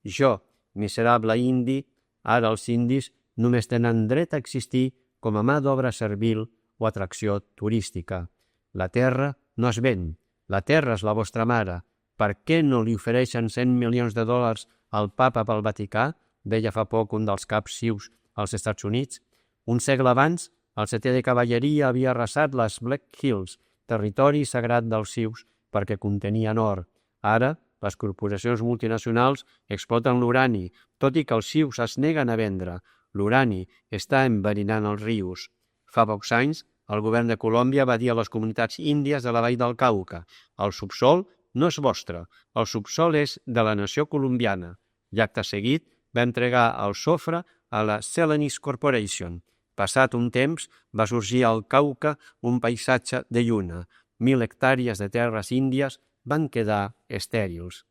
Jo, miserable indi, ara els indis només tenen dret a existir com a mà d'obra servil o atracció turística. La terra no es ven, la terra és la vostra mare. Per què no li ofereixen 100 milions de dòlars al papa pel Vaticà? Deia fa poc un dels caps sius als Estats Units. Un segle abans, el 7è de cavalleria havia arrasat les Black Hills, territori sagrat dels sius, perquè contenien or. Ara, les corporacions multinacionals exploten l'urani, tot i que els sius es neguen a vendre. L'urani està enverinant els rius. Fa pocs anys, el govern de Colòmbia va dir a les comunitats índies de la vall del Cauca: el subsol no és vostre, el subsol és de la nació colombiana. I acte seguit va entregar el sofre a la Celanese Corporation. Passat un temps, va sorgir al Cauca un paisatge de lluna. 1.000 hectàrees de terres índies van quedar estèrils.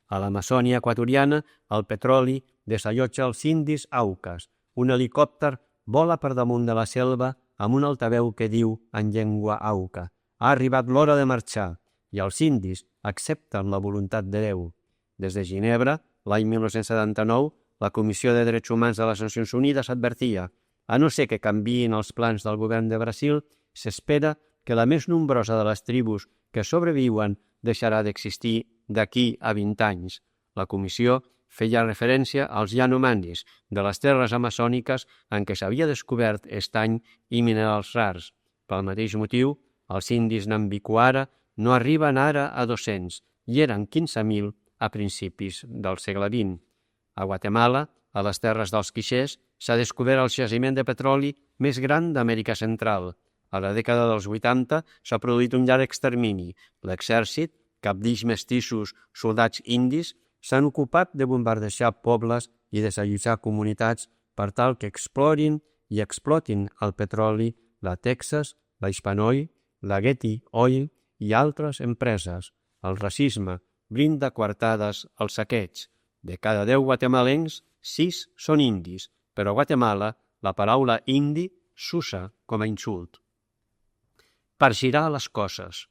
A l'Amazònia equatoriana, el petroli desallotja els indis auques. Un helicòpter vola per damunt de la selva amb un altaveu que diu en llengua auca: ha arribat l'hora de marxar, i els indis accepten la voluntat de Déu. Des de Ginebra, l'any 1979, la Comissió de Drets Humans de les Nacions Unides advertia: a no ser que canviïn els plans del govern de Brasil, s'espera que la més nombrosa de les tribus que sobreviuen deixarà d'existir d'aquí a 20 anys. La comissió feia referència als Yanomamis, de les terres amazòniques en què s'havia descobert estany i minerals rars. Pel mateix motiu, els indis Nambiquara no arriben ara a 200 i eren 15.000 a principis del segle XX. A Guatemala, a les terres dels Quixers, s'ha descobert el jaciment de petroli més gran d'Amèrica Central. A la dècada dels 80 s'ha produït un llarg extermini. L'exèrcit, cabdills mestissos, soldats indis, s'han ocupat de bombardejar pobles i desallotjar comunitats per tal que explorin i explotin el petroli, la Texas, la Hispanoil, la Getty Oil i altres empreses. El racisme brinda coartades al saqueig. De cada 10 guatemalencs, 6 són indis, però a Guatemala la paraula indi s'usa com a insult. Per girar les coses.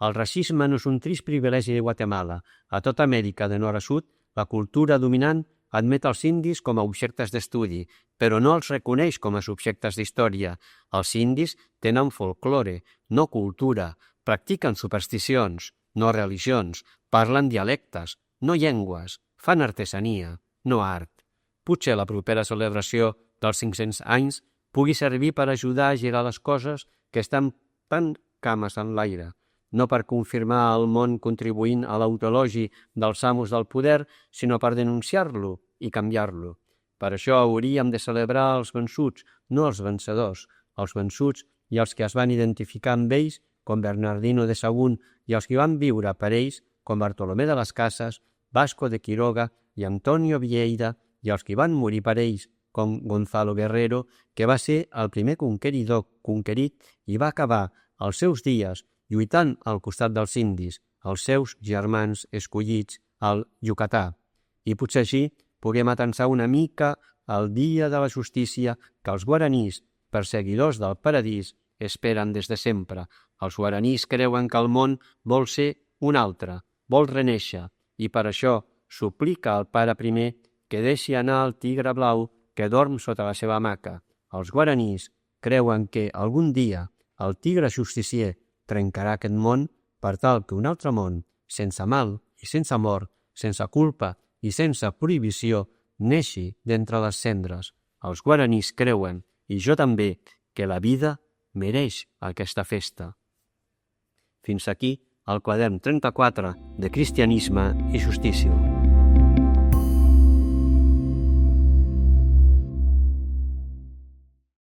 El racisme no és un trist privilegi de Guatemala. A tota Amèrica, de nord a sud, la cultura dominant admet els indis com a objectes d'estudi, però no els reconeix com a subjectes d'història. Els indis tenen folklore, no cultura, practiquen supersticions, no religions, parlen dialectes, no llengües, fan artesania, no art. Potser la propera celebració dels 500 anys pugui servir per ajudar a girar les coses que estan tan cames en l'aire, no per confirmar el món contribuint a l'autoelogi dels amos del poder, sinó per denunciar-lo i canviar-lo. Per això hauríem de celebrar els vençuts, no els vencedors. Els vençuts i els que es van identificar amb ells, com Bernardino de Sahagún, i els que van viure per ells, com Bartolomé de las Casas, Vasco de Quiroga i Antonio Vieira, i els que van morir per ells, com Gonzalo Guerrero, que va ser el primer conqueridor conquerit i va acabar els seus dies lluitant al costat dels indis, els seus germans escollits al Yucatà. I potser així puguem atensar una mica el dia de la justícia que els guaranís, perseguidors del paradís, esperen des de sempre. Els guaranís creuen que el món vol ser un altre, vol renéixer, i per això suplica al pare primer que deixi anar el tigre blau que dorm sota la seva hamaca. Els guaranís creuen que algun dia el tigre justicier trencarà aquest món per tal que un altre món sense mal i sense mort, sense culpa i sense prohibició, neixi d'entre les cendres. Els guaranís creuen, i jo també, que la vida mereix aquesta festa. Fins aquí el quadern 34 de Cristianisme i Justícia.